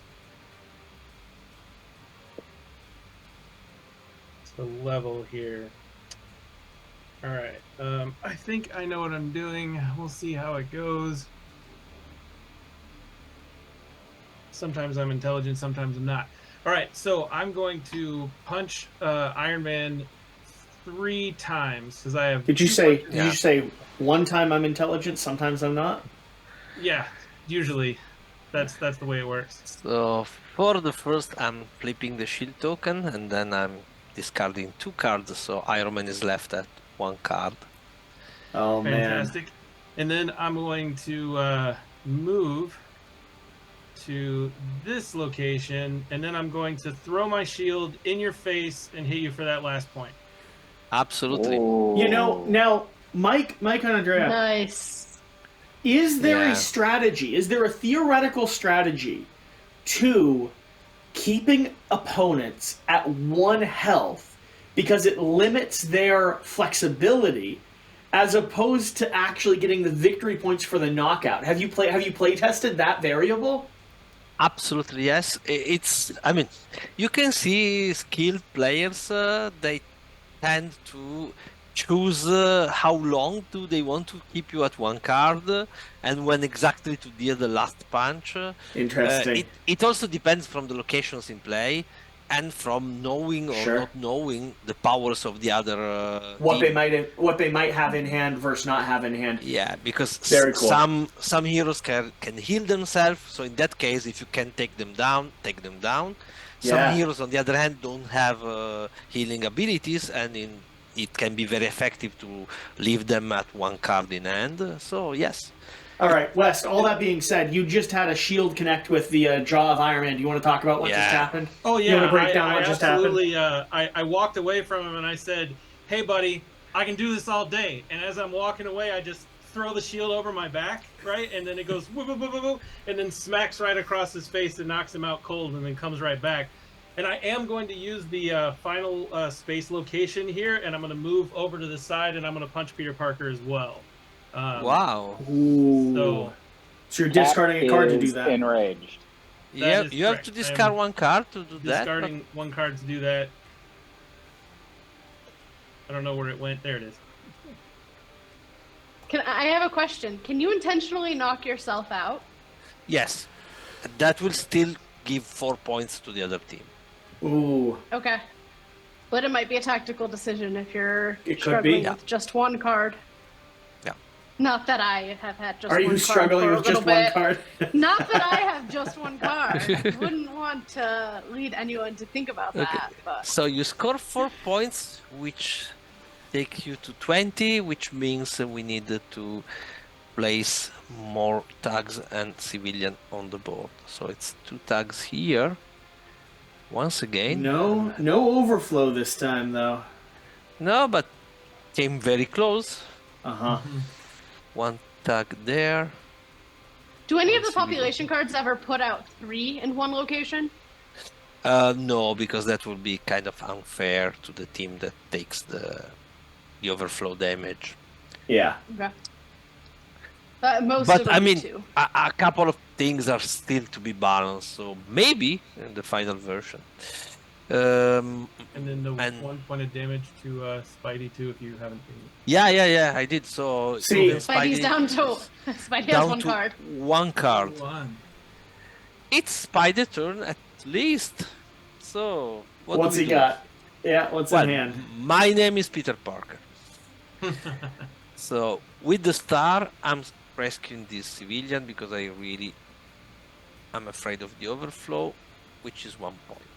to level here. All right. I think I know what I'm doing. We'll see how it goes. Sometimes I'm intelligent, sometimes I'm not. All right, so I'm going to punch Iron Man 3 times because I have. Did you 2 say? punches. Did you say one time I'm intelligent, sometimes I'm not? Yeah, usually, that's the way it works. So for the first, I'm flipping the shield token, and then I'm discarding 2 cards, so Iron Man is left at 1 card. Oh Fantastic. And then I'm going to move to this location, and then I'm going to throw my shield in your face and hit you for that last point. Absolutely. man! You know, now Mike and Andrea, Nice. is there Yeah. a strategy? Is there a theoretical strategy to keeping opponents at 1 health because it limits their flexibility, as opposed to actually getting the victory points for the knockout? Have you play tested that variable? Absolutely, yes. It's, I mean, you can see skilled players, they tend to choose how long do they want to keep you at 1 card, and when exactly to deal the last punch. Interesting. It also depends from the locations in play, and from knowing or Sure. not knowing the powers of the other what team. they might have in hand versus not have in hand. Yeah, because Very cool. some heroes can heal themselves. So in that case, if you can take them down, take them down. Some Yeah. heroes, on the other hand, don't have healing abilities, and it can be very effective to leave them at 1 card in hand. So yes, All right, West. All that being said, you just had a shield connect with the jaw of Iron Man. Do you want to talk about what just Yeah. happened? Oh yeah, You want to break down I what just happened? absolutely. I walked away from him and I said, "Hey, buddy, I can do this all day." And as I'm walking away, I just throw the shield over my back, right, and then it goes whoop, whoop, whoop, whoop, whoop, and then smacks right across his face and knocks him out cold, and then comes right back. And I am going to use the final space location here, and I'm going to move over to the side, and I'm going to punch Peter Parker as well. wow. Ooh. So So you're discarding a card to do is that. Enraged. Yeah, is you have correct. to discard one card to do that. Discarding one card to do that. I don't know where it went. There it is. I have a question. Can you intentionally knock yourself out? Yes, that will still give 4 points to the other team. Ooh. Okay. But it might be a tactical decision if you're It could struggling be. with just one card. Yeah. Not that I have had just Are one you card struggling for a with little just one bit. card? Not that I have just one card. Wouldn't want to lead anyone to think about that. But So you score 4 points, which take you to 20, which means we need to place more tags and civilian on the board. So it's 2 tags here. Once again. No overflow this time though. No, but came very close. Uh-huh. 1 tag there. do any of the population cards ever put out 3 in one location? No, because that would be kind of unfair to the team that takes the overflow damage. Yeah. Okay. Most But of them I do mean, too. a couple of things are still to be balanced, so maybe in the final version. And then the And- 1 point of damage to Spidey too, if you haven't seen it. Yeah, I did. So See- even Spidey's down to Spidey has down one to card. 1 card. One. It's Spider turn at least. So what What's do we he do? got? Yeah, what's Well, in hand? my name is Peter Parker. So with the star, I'm rescuing this civilian because I'm afraid of the overflow, which is 1 point.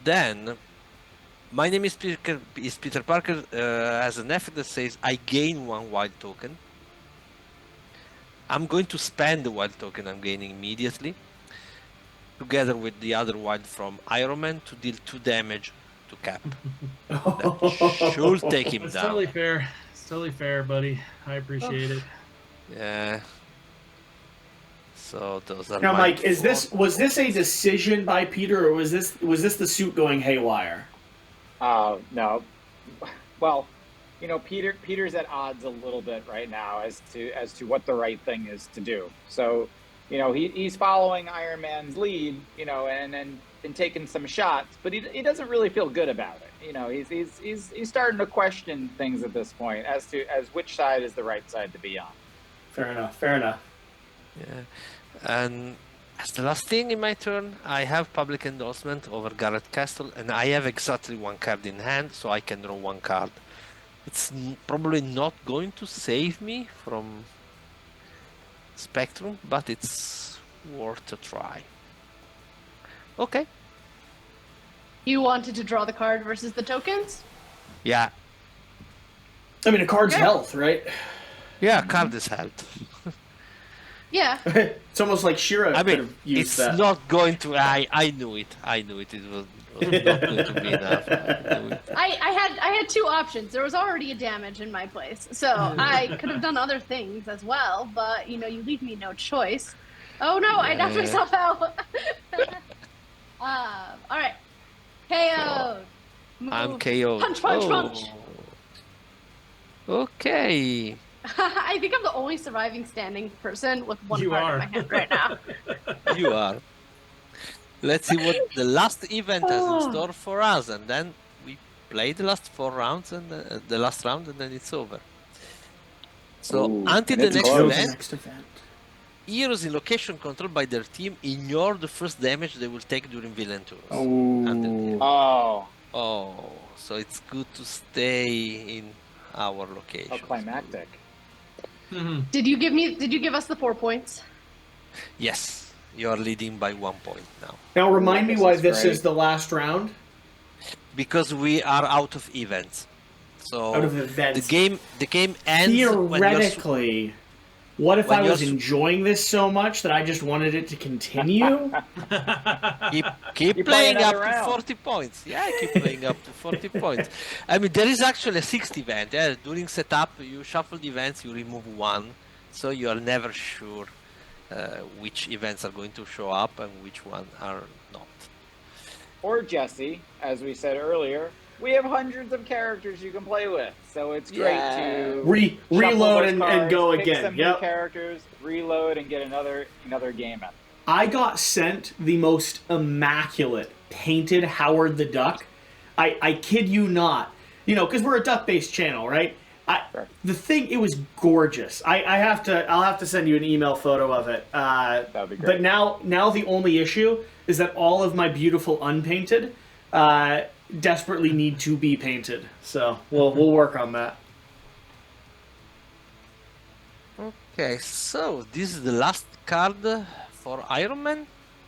Then, my name is Peter Parker has an effect that says I gain 1 wild token. I'm going to spend the wild token I'm gaining immediately, together with the other wild from Iron Man, to deal 2 damage to Cap. That should take him It's down. totally fair. It's totally fair, buddy. I appreciate it. Yeah. So those are Now, my Mike, was this a decision by Peter, or was this the suit going haywire? No. Well, Peter's at odds a little bit right now as to what the right thing is to do. So, he's following Iron Man's lead, and taking some shots, but he doesn't really feel good about it. He's starting to question things at this point as which side is the right side to be on. Fair enough. Yeah. And as the last thing in my turn, I have public endorsement over Garrett Castle, and I have exactly 1 card in hand, so I can draw 1 card. It's probably not going to save me from Spectrum, but it's worth a try. Okay. You wanted to draw the card versus the tokens? Yeah. I mean, a card's Yeah. health, right? Yeah, card is held. Yeah. It's almost like Shira I could mean, have used it's that. not going to. I knew it. It was not going to be enough. I knew it. I had 2 options. There was already a damage in my place, so I could have done other things as well. But you leave me no choice. Oh no, I knocked Yeah. myself out. All right. KO'd. I'm Move. KO'd. Punch, punch, punch. Okay. I think I'm the only surviving standing person with 1 You card are. in my hand right now. You are. Let's see what the last event has in Oh. store for us, and then we play the last 4 rounds and the last round, and then it's over. So Ooh, until and the it's next close. event, Next event. heroes in location controlled by their team ignore the first damage they will take during villain turns. Oh. Oh, So it's good to stay in our location. how climactic. Did you give us the 4 points? Yes, you are leading by 1 point now. Now remind me This why is this great. is the last round. Because we are out of events. So Out of events. the game ends when you're Theoretically, what if when I was you're- enjoying this so much that I just wanted it to continue? keep You play playing up another to round. 40 points. Yeah, keep playing up to 40 points. I mean, there is actually a 6th event. Yeah, during setup, you shuffle the events, you remove 1, so you are never sure which events are going to show up and which one are not. Or Jesse, as we said earlier, we have hundreds of characters you can play with, so it's great to reload those and cards, go pick again. some new characters, reload, and get another game in. I got sent the most immaculate painted Howard the Duck. I kid you not. You know, because we're a duck-based channel, right? Sure. The thing, it was gorgeous. I'll have to send you an email photo of it. That'd be great. But now the only issue is that all of my beautiful unpainted desperately need to be painted. So we'll work on that. Okay, so this is the last card for Iron Man.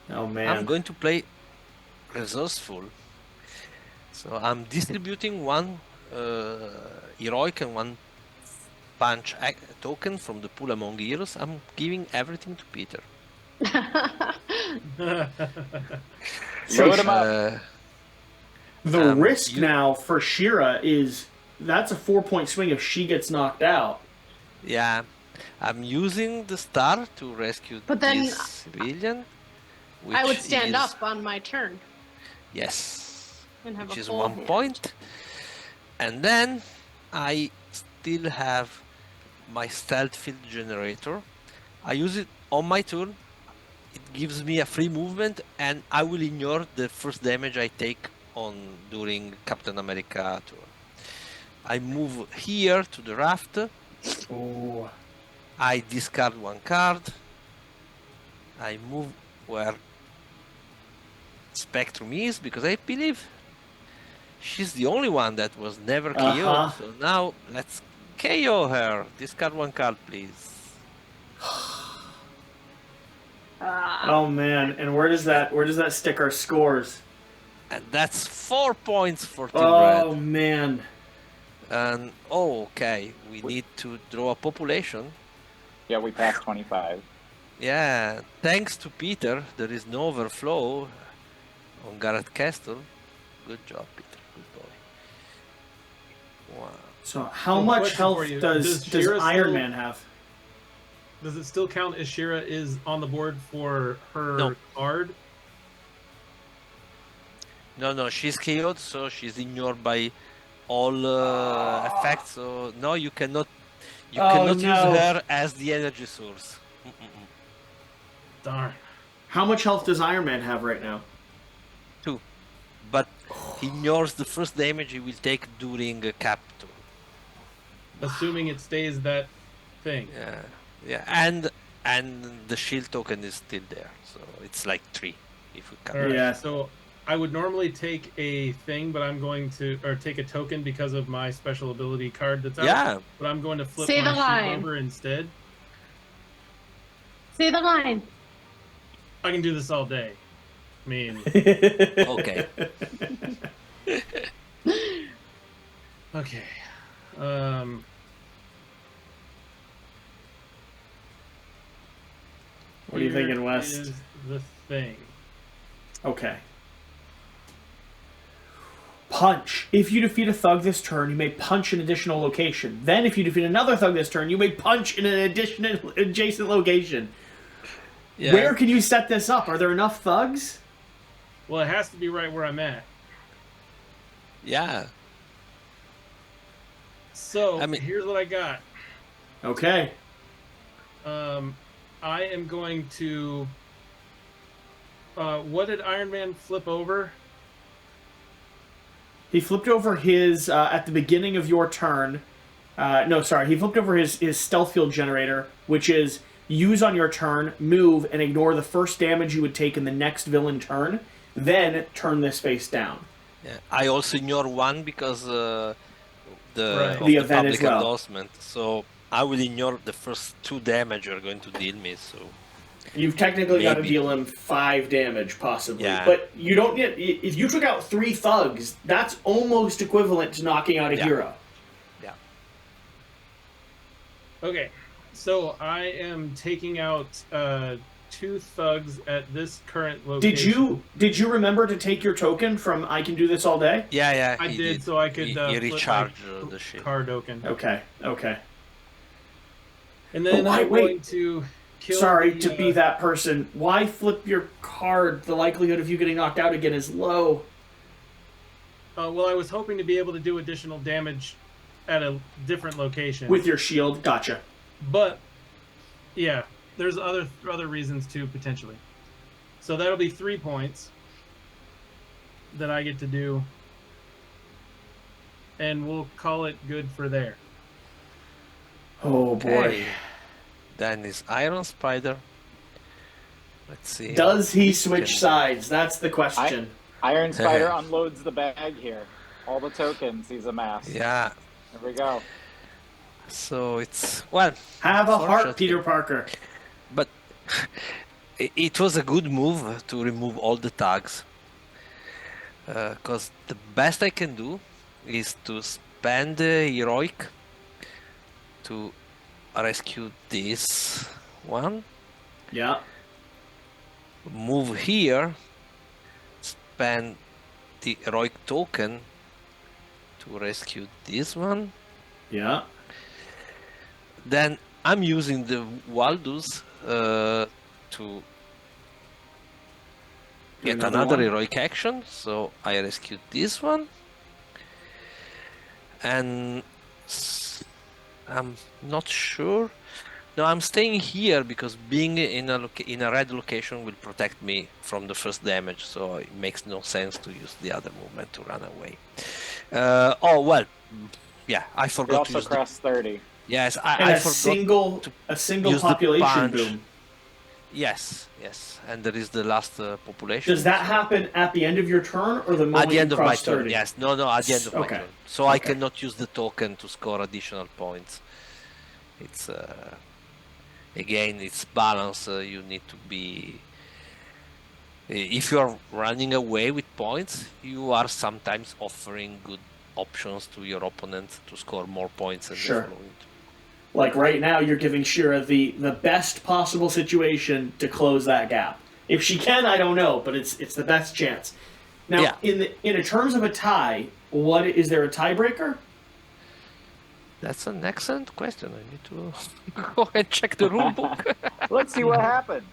Oh man. I'm going to play Resourceful. So I'm distributing one heroic and one punch token from the pool among heroes. I'm giving everything to Peter. Load 'em up. The risk now for Shira is that's a 4-point swing if she gets knocked out. Yeah, I'm using the star to rescue But then this civilian. I would which stand is- up on my turn Yes, and have which a is full 1 hand. point. And then I still have my stealth field generator. I use it on my turn. It gives me a free movement, and I will ignore the first damage I take on during Captain America turn. I move here to the raft. Oh. I discard one card. I move where Spectrum is because I believe she's the only one that was never KO'd. So now let's KO her. Discard one card, please. Oh man, and where does that stick our scores? And that's 4 points for Team Oh Red. man. And okay, we need to draw a population. Yeah, we passed 25. Yeah, thanks to Peter, there is no overflow on Garrett Castle. Good job, Peter. Good boy. Wow. So how So much question health for you. does Shira Iron still- Man have? Does it still count as Shira is on the board for her No. card? No, she's KO'd, so she's ignored by all effects. So no, you cannot use no. her as the energy source. Mm-mm-mm. Darn. How much health does Iron Man have right now? 2. But he ignores the first damage he will take during a capture. Assuming it stays that thing. Yeah, and the shield token is still there, so it's like 3 if we count. All right, Yeah. So I would normally take a thing, but I'm going to, or take a token because of my special ability card that's out. Yeah, But I'm going to flip Say my the shield line. over instead. Say the line. I can do this all day. I mean, okay. okay. What are you here thinking, West? is the thing. Okay. Punch. If you defeat a thug this turn, you may punch an additional location. Then, if you defeat another thug this turn, you may punch in an adjacent location. Yeah. Where can you set this up? Are there enough thugs? Well, it has to be right where I'm at. Yeah. So I mean- here's what I got. Okay. I am going to. What did Iron Man flip over? He flipped over his, at the beginning of your turn. No, sorry. He flipped over his stealth field generator, which is use on your turn, move, and ignore the first damage you would take in the next villain turn. Then turn this face down. Yeah. I also ignore 1 because Right. The event public as well. endorsement. So I will ignore the first 2 damage you're going to deal me. So You've technically got to Maybe. deal him 5 damage, possibly. Yeah. But you don't get... If you took out 3 thugs, that's almost equivalent to knocking out a Yeah. hero. yeah. Okay, so I am taking out 2 thugs at this current location. Did you remember to take your token from I can do this all day? Yeah. I he did, so I could He flip my recharge the shield. card token. Okay. And then Oh, I'm wait. going to kill. Sorry the, to be that person. Why flip your card? The likelihood of you getting knocked out again is low. Well, I was hoping to be able to do additional damage at a different location. With your shield, gotcha. But, yeah, there's other reasons too, potentially. So that'll be 3 points that I get to do. And we'll call it good for there. Oh boy. Okay. Then is Iron Spider. Let's see. Does he switch sides? That's the question. Iron Spider unloads the bag here. All the tokens he's amassed. Yeah. There we go. So it's, well... Have a heart, fortunately- Peter Parker. But it was a good move to remove all the tags. Because the best I can do is to spend heroic to rescue this one. Yeah. Move here, spend the heroic token to rescue this one. Yeah. Then I'm using the Waldus to get Another another one? heroic action. So I rescued this one. And I'm not sure. No, I'm staying here because being in a red location will protect me from the first damage. So it makes no sense to use the other movement to run away. Oh well, yeah, I We forgot to also use. crossed 30. Yes, And I a forgot. single use the population punch. boom. Yes, and there is the last population. Does that happen at the end of your turn or the moment At the end you of my cross turn, 30? yes. No, at the end of my Okay. turn. So I Okay. cannot use the token to score additional points. It's again, it's balance. You need to be. If you are running away with points, you are sometimes offering good options to your opponent to score more points than Sure. the following. Like right now, you're giving Shira the best possible situation to close that gap. If she can, I don't know, but it's the best chance. Now, Yeah. in terms of a tie, what is there a tiebreaker? That's an excellent question. I need to go and check the rule book. Let's see what happens.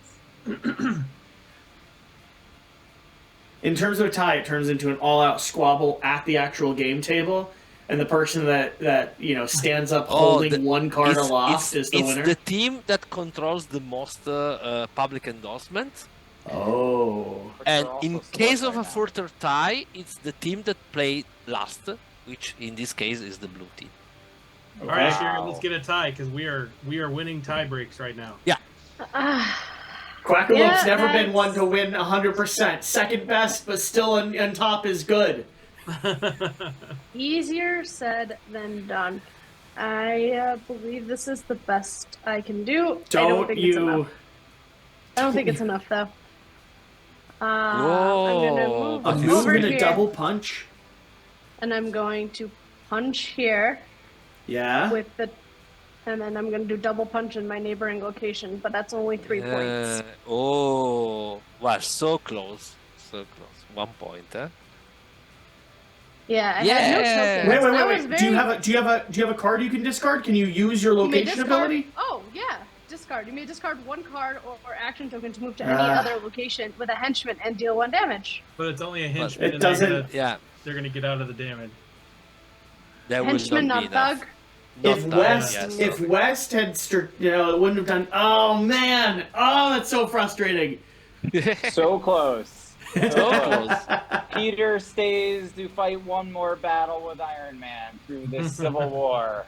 In terms of a tie, it turns into an all-out squabble at the actual game table, and the person that stands up holding one card aloft is the it's winner. the team that controls the most public endorsement. Oh, Which And are also in split case of right a now. further tie, it's the team that played last, which in this case is the blue team. All right, okay. Sharon, let's get a tie because we are winning tie breaks right now. Quackalope's Yeah, never been that's- one to win 100%. Second best, but still on top is good. Easier said than done. I believe this is the best I can do. I don't think it's enough. I don't think it's enough though. I'm gonna Whoa, move A Okay. move over and a here, double punch. and I'm going to punch here Yeah. with the, and then I'm gonna do double punch in my neighboring location. But that's only 3 points. Oh, wow, so close. 1 point, huh? Yeah, I Yeah. had no tokens. Wait, I was wait. Do you have a card you can discard? Can you use your You may location discard. ability? Oh yeah, discard. You may discard one card or action token to move to any Ah. other location with a henchman and deal 1 damage. But it's only a henchman. It and doesn't- Yeah, They're gonna get out of the damage. that Henchman, will not not be enough. thug. If Not West, yes. if West had, it wouldn't have done. Oh man! Oh, that's so frustrating. So close. So close. Peter stays to fight one more battle with Iron Man through this civil war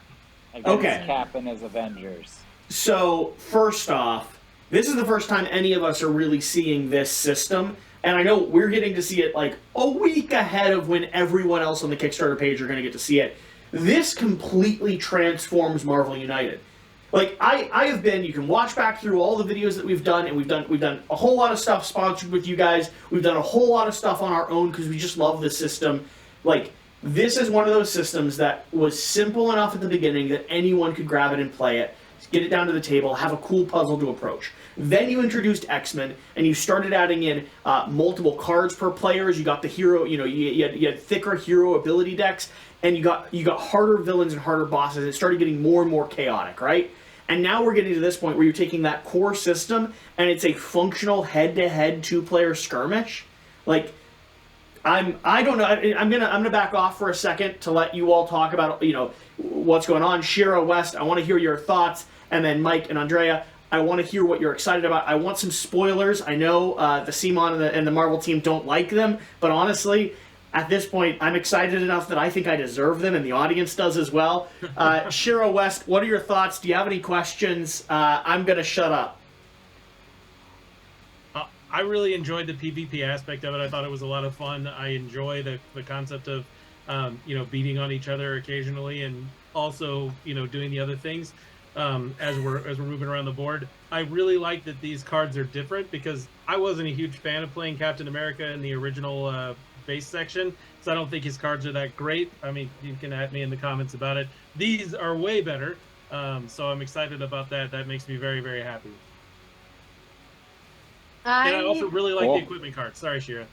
against Okay. Cap and his Avengers. So first off, this is the first time any of us are really seeing this system, and I know we're getting to see it like a week ahead of when everyone else on the Kickstarter page are going to get to see it. This completely transforms Marvel United. Like I have been, you can watch back through all the videos that we've done, and we've done a whole lot of stuff sponsored with you guys. We've done a whole lot of stuff on our own because we just love the system. Like this is one of those systems that was simple enough at the beginning that anyone could grab it and play it, get it down to the table, have a cool puzzle to approach. Then you introduced X-Men, and you started adding in multiple cards per player. You got the hero, you had thicker hero ability decks, and you got harder villains and harder bosses. It started getting more and more chaotic, right? And now we're getting to this point where you're taking that core system, and it's a functional head-to-head 2-player skirmish. Like, I don't know. I'm gonna back off for a second to let you all talk about what's going on. Shira, West, I want to hear your thoughts, and then Mike and Andrea, I want to hear what you're excited about. I want some spoilers. I know the Simon and the Marvel team don't like them, but honestly, at this point, I'm excited enough that I think I deserve them, and the audience does as well. Shira, West, what are your thoughts? Do you have any questions? I'm gonna shut up. I really enjoyed the PvP aspect of it. I thought it was a lot of fun. I enjoy the concept of, beating on each other occasionally, and also, doing the other things as we're moving around the board. I really like that these cards are different, because I wasn't a huge fan of playing Captain America in the original base section, so I don't think his cards are that great. I mean, you can at me in the comments about it. These are way better, so I'm excited about that. That makes me very, very happy. And I also really like the equipment cards. Sorry, Shira.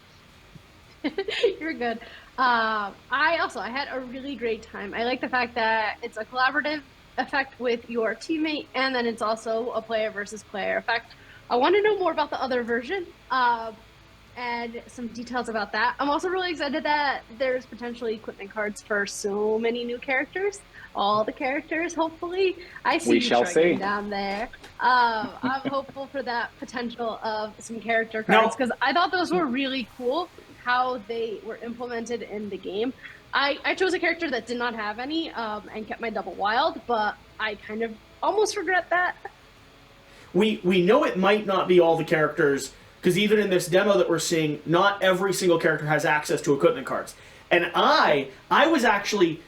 You're good. I had a really great time. I like the fact that it's a collaborative effect with your teammate, and then it's also a player versus player effect. I want to know more about the other version, and some details about that. I'm also really excited that there's potentially equipment cards for so many new characters. All the characters, hopefully. I see We you shall shrugging see. down there. I'm hopeful for that potential of some character cards, because I thought those were really cool, how they were implemented in the game. I chose a character that did not have any, and kept my double wild, but I kind of almost regret that. We know it might not be all the characters, because even in this demo that we're seeing, not every single character has access to equipment cards. And I was actually...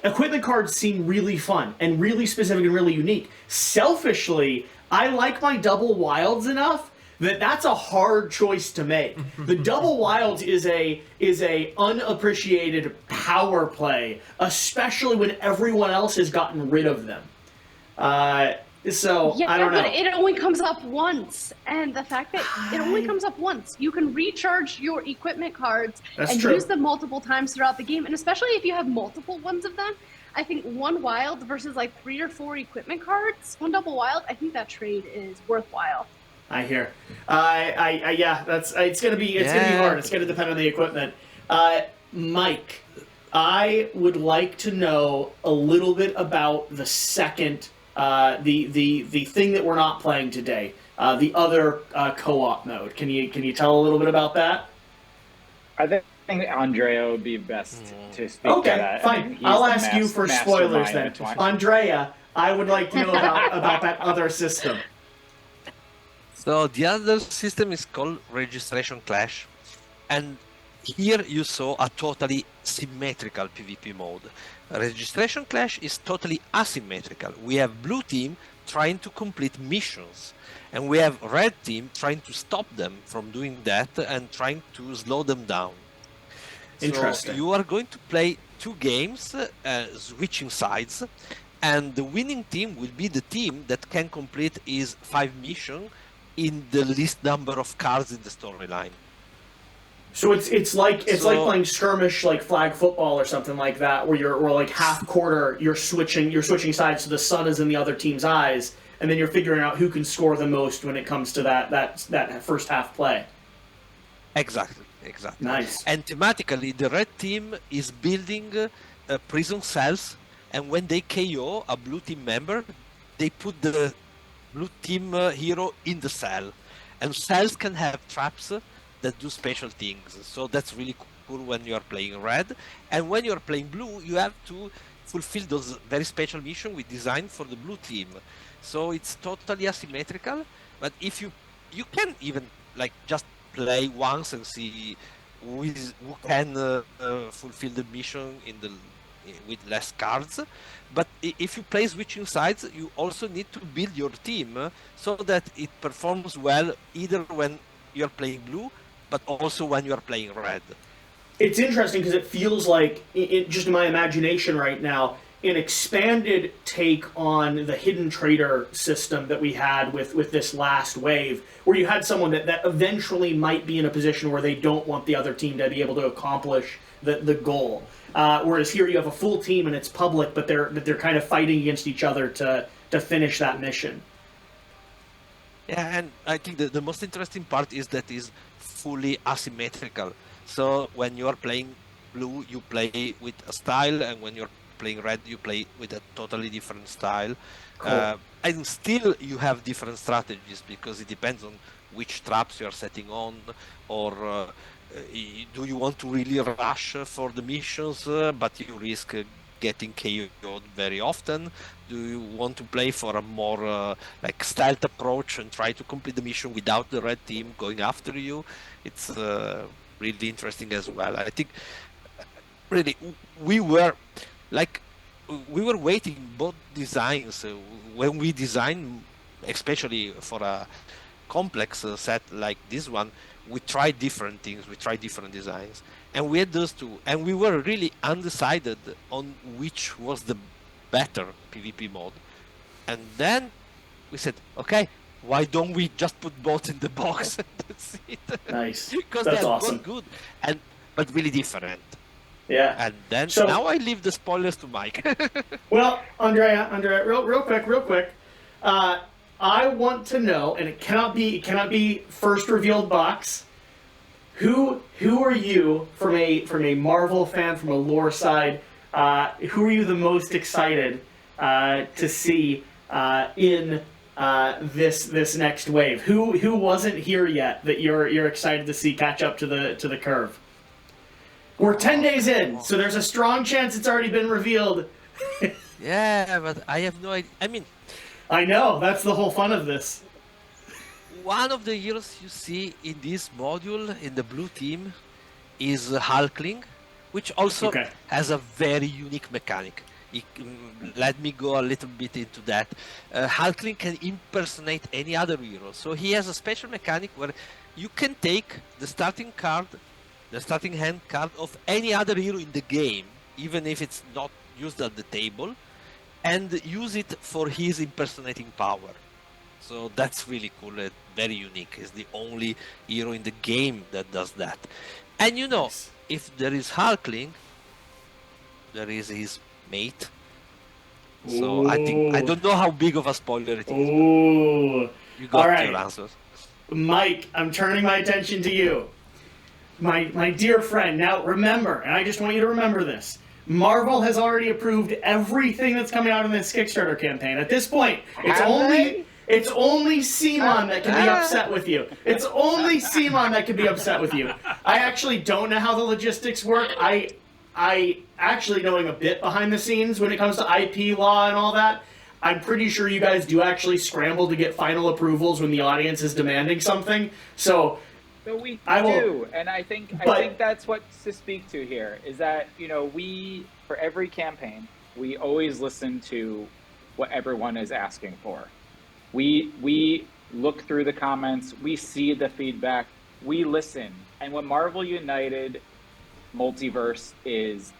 Equipment cards seem really fun and really specific and really unique. Selfishly, I like my double wilds enough that that's a hard choice to make. The double wilds is a unappreciated power play, especially when everyone else has gotten rid of them. So, I don't know. But it only comes up once. And the fact that it only comes up once, you can recharge your equipment cards use them multiple times throughout the game. And especially if you have multiple ones of them, I think one wild versus like 3 or 4 equipment cards, one double wild, I think that trade is worthwhile. I hear. It's gonna be hard. It's gonna depend on the equipment. Mike, I would like to know a little bit about the second, the thing that we're not playing today, the other co-op mode. Can you tell a little bit about that? I think Andrea would be best to speak to that. Okay, fine. I'll ask you for spoilers then. Andrea, I would like to know about that other system. So the other system is called Registration Clash, and here you saw a totally symmetrical PvP mode. Registration Clash is totally asymmetrical. We have blue team trying to complete missions, and we have red team trying to stop them from doing that and trying to slow them down. Interesting. So you are going to play 2 games, switching sides, and the winning team will be the team that can complete his 5 missions in the least number of cards in the storyline. So it's like playing skirmish, like flag football or something like that, where like half quarter you're switching sides, so the sun is in the other team's eyes, and then you're figuring out who can score the most when it comes to that first half play. Exactly. Nice. And thematically, the red team is building prison cells, and when they KO a blue team member, they put the blue team hero in the cell, and cells can have traps that do special things. So that's really cool when you are playing red. And when you are playing blue, you have to fulfill those very special missions we designed for the blue team. So it's totally asymmetrical, but if you can even like just play once and see who can fulfill the mission with less cards. But if you play switching sides, you also need to build your team so that it performs well either when you're playing blue, but also when you're playing red. It's interesting because it feels like, just in my imagination right now, an expanded take on the hidden trader system that we had with this last wave, where you had someone that eventually might be in a position where they don't want the other team to be able to accomplish the goal. Whereas here you have a full team and it's public, but they're kind of fighting against each other to finish that mission. Yeah, and I think the most interesting part is that is fully asymmetrical. So when you are playing blue, you play with a style, and when you're playing red, you play with a totally different style. Cool. And still, you have different strategies because it depends on which traps you are setting on, or do you want to really rush for the missions, but you risk getting KO'd very often? Do you want to play for a more like stealth approach and try to complete the mission without the red team going after you? It's really interesting as well. I think really we were like we were waiting both designs when we design, especially for a complex set like this one. We tried different things, we tried different designs, and we had those two, and we were really undecided on which was the better PvP mode. And then we said, okay, why don't we just put both in the box? And that's it. Nice. Because That's they're awesome. both good, and but really different. Yeah. And then So- now I leave the spoilers to Mike. Well, Andrea, real quick. I want to know, and it cannot be first revealed box. Who are you from a Marvel fan, from a lore side? Who are you the most excited to see in this next wave? Who wasn't here yet that you're excited to see catch up to the curve? We're 10 days in, so there's a strong chance it's already been revealed. Yeah, but I have no idea. I mean, I know, that's the whole fun of this. one of the heroes you see in this module in the blue team is Hulkling, which also Okay. has a very unique mechanic. Let me go a little bit into that. Hulkling can impersonate any other hero, so he has a special mechanic where you can take the starting hand card of any other hero in the game, even if it's not used at the table, and use it for his impersonating power. So that's really cool and very unique. He's the only hero in the game that does that. And you know, Nice. if there is Hulkling, there is his mate. So I don't know how big of a spoiler it is. Ooh. You got All right. your answers. Mike, I'm turning my attention to you. My dear friend, now remember, and I just want you to remember this, Marvel has already approved everything that's coming out in this Kickstarter campaign. At this point, it's only Simon that can be upset with you. It's only Simon that can be upset with you. I actually don't know how the logistics work. I actually, knowing a bit behind the scenes when it comes to IP law and all that, I'm pretty sure you guys do actually scramble to get final approvals when the audience is demanding something. So we I will- do, and I think that's what to speak to here is that we for every campaign we always listen to what everyone is asking for. We look through the comments, we see the feedback, we listen, and what Marvel United Multiverse is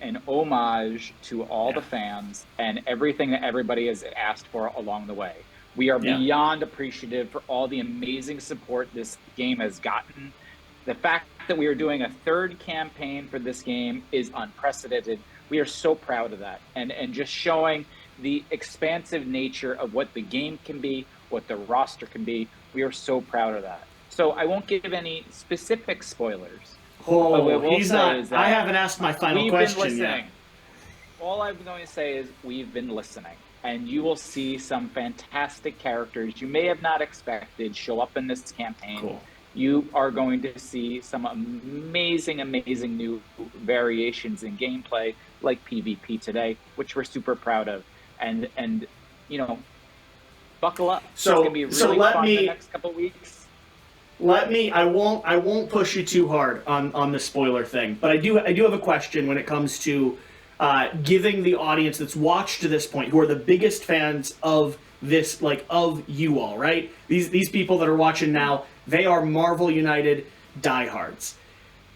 an homage to all the fans and everything that everybody has asked for along the way. We are beyond appreciative for all the amazing support this game has gotten. The fact that we are doing a third campaign for this game is unprecedented. We are so proud of that. And just showing the expansive nature of what the game can be, what the roster can be. We are so proud of that. So I won't give any specific spoilers. Oh, But what I will he's say not. is that I haven't asked my final we've been question listening. yet. All I'm going to say is we've been listening, and you will see some fantastic characters you may have not expected show up in this campaign. Cool. You are going to see some amazing new variations in gameplay, like PvP today, which we're super proud of. And buckle up. So- it's going to be really so let fun me- the next couple weeks. I won't push you too hard on the spoiler thing, but I do have a question when it comes to giving the audience that's watched to this point, who are the biggest fans of this, like of you all, right? These people that are watching now, they are Marvel United diehards,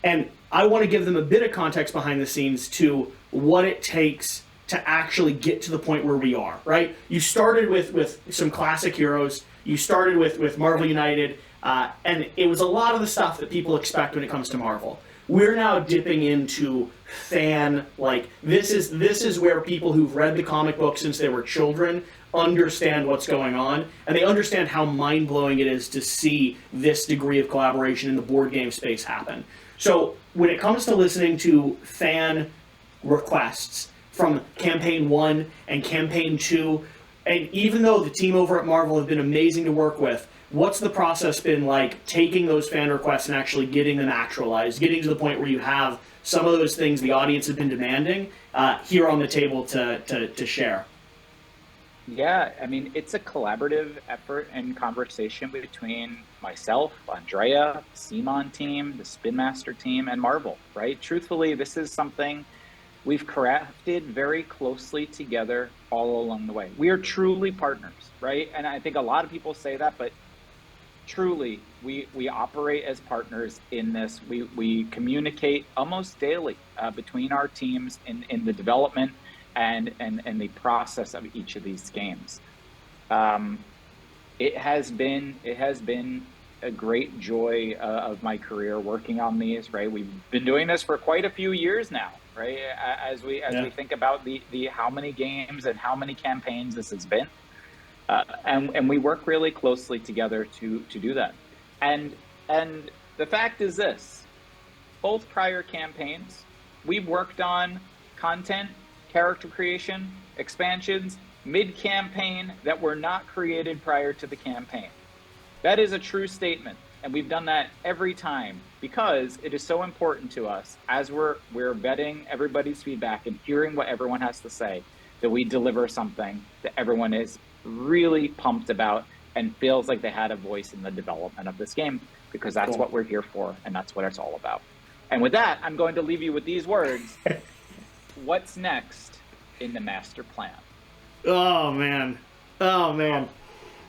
and I want to give them a bit of context behind the scenes to what it takes to actually get to the point where we are, right? You started with some classic heroes. You started with Marvel United. And it was a lot of the stuff that people expect when it comes to Marvel. we're now dipping into fan, like, this is where people who've read the comic book since they were children understand what's going on, and they understand how mind-blowing it is to see this degree of collaboration in the board game space happen. So when it comes to listening to fan requests from Campaign 1 and Campaign 2, and even though the team over at Marvel have been amazing to work with, what's the process been like taking those fan requests and actually getting them actualized, getting to the point where you have some of those things the audience has been demanding here on the table to share? Yeah, I mean, it's a collaborative effort and conversation between myself, Andrea, the CMON team, the Spin Master team, and Marvel, right? Truthfully, this is something we've crafted very closely together all along the way. We are truly partners, right? And I think a lot of people say that, but truly, we operate as partners in this. We communicate almost daily between our teams in the development and the process of each of these games. It has been a great joy of my career working on these, right? We've been doing this for quite a few years now, right? As we think about the how many games and how many campaigns this has been. And we work really closely together to do that. And the fact is this, both prior campaigns, we've worked on content, character creation, expansions, mid-campaign that were not created prior to the campaign. That is a true statement, and we've done that every time because it is so important to us as we're vetting everybody's feedback and hearing what everyone has to say, that we deliver something that everyone is really pumped about and feels like they had a voice in the development of this game, because that's what we're here for and that's what it's all about. And with that, I'm going to leave you with these words. What's next in the master plan? Oh, man. Oh, man.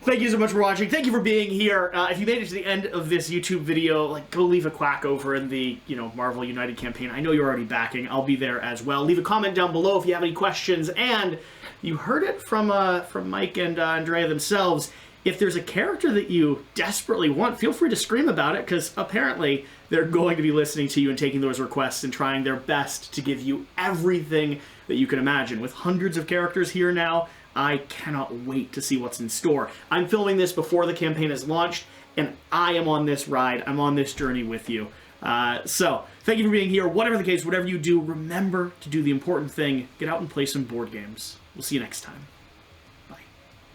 Thank you so much for watching. Thank you for being here. If you made it to the end of this YouTube video, like, go leave a quack over in the, Marvel United campaign. I know you're already backing. I'll be there as well. Leave a comment down below if you have any questions. And you heard it from Mike and Andrea themselves. If there's a character that you desperately want, feel free to scream about it, because apparently they're going to be listening to you and taking those requests and trying their best to give you everything that you can imagine. With hundreds of characters here now, I cannot wait to see what's in store. I'm filming this before the campaign is launched, and I am on this ride. I'm on this journey with you. So, thank you for being here. Whatever the case, whatever you do, remember to do the important thing. Get out and play some board games. We'll see you next time.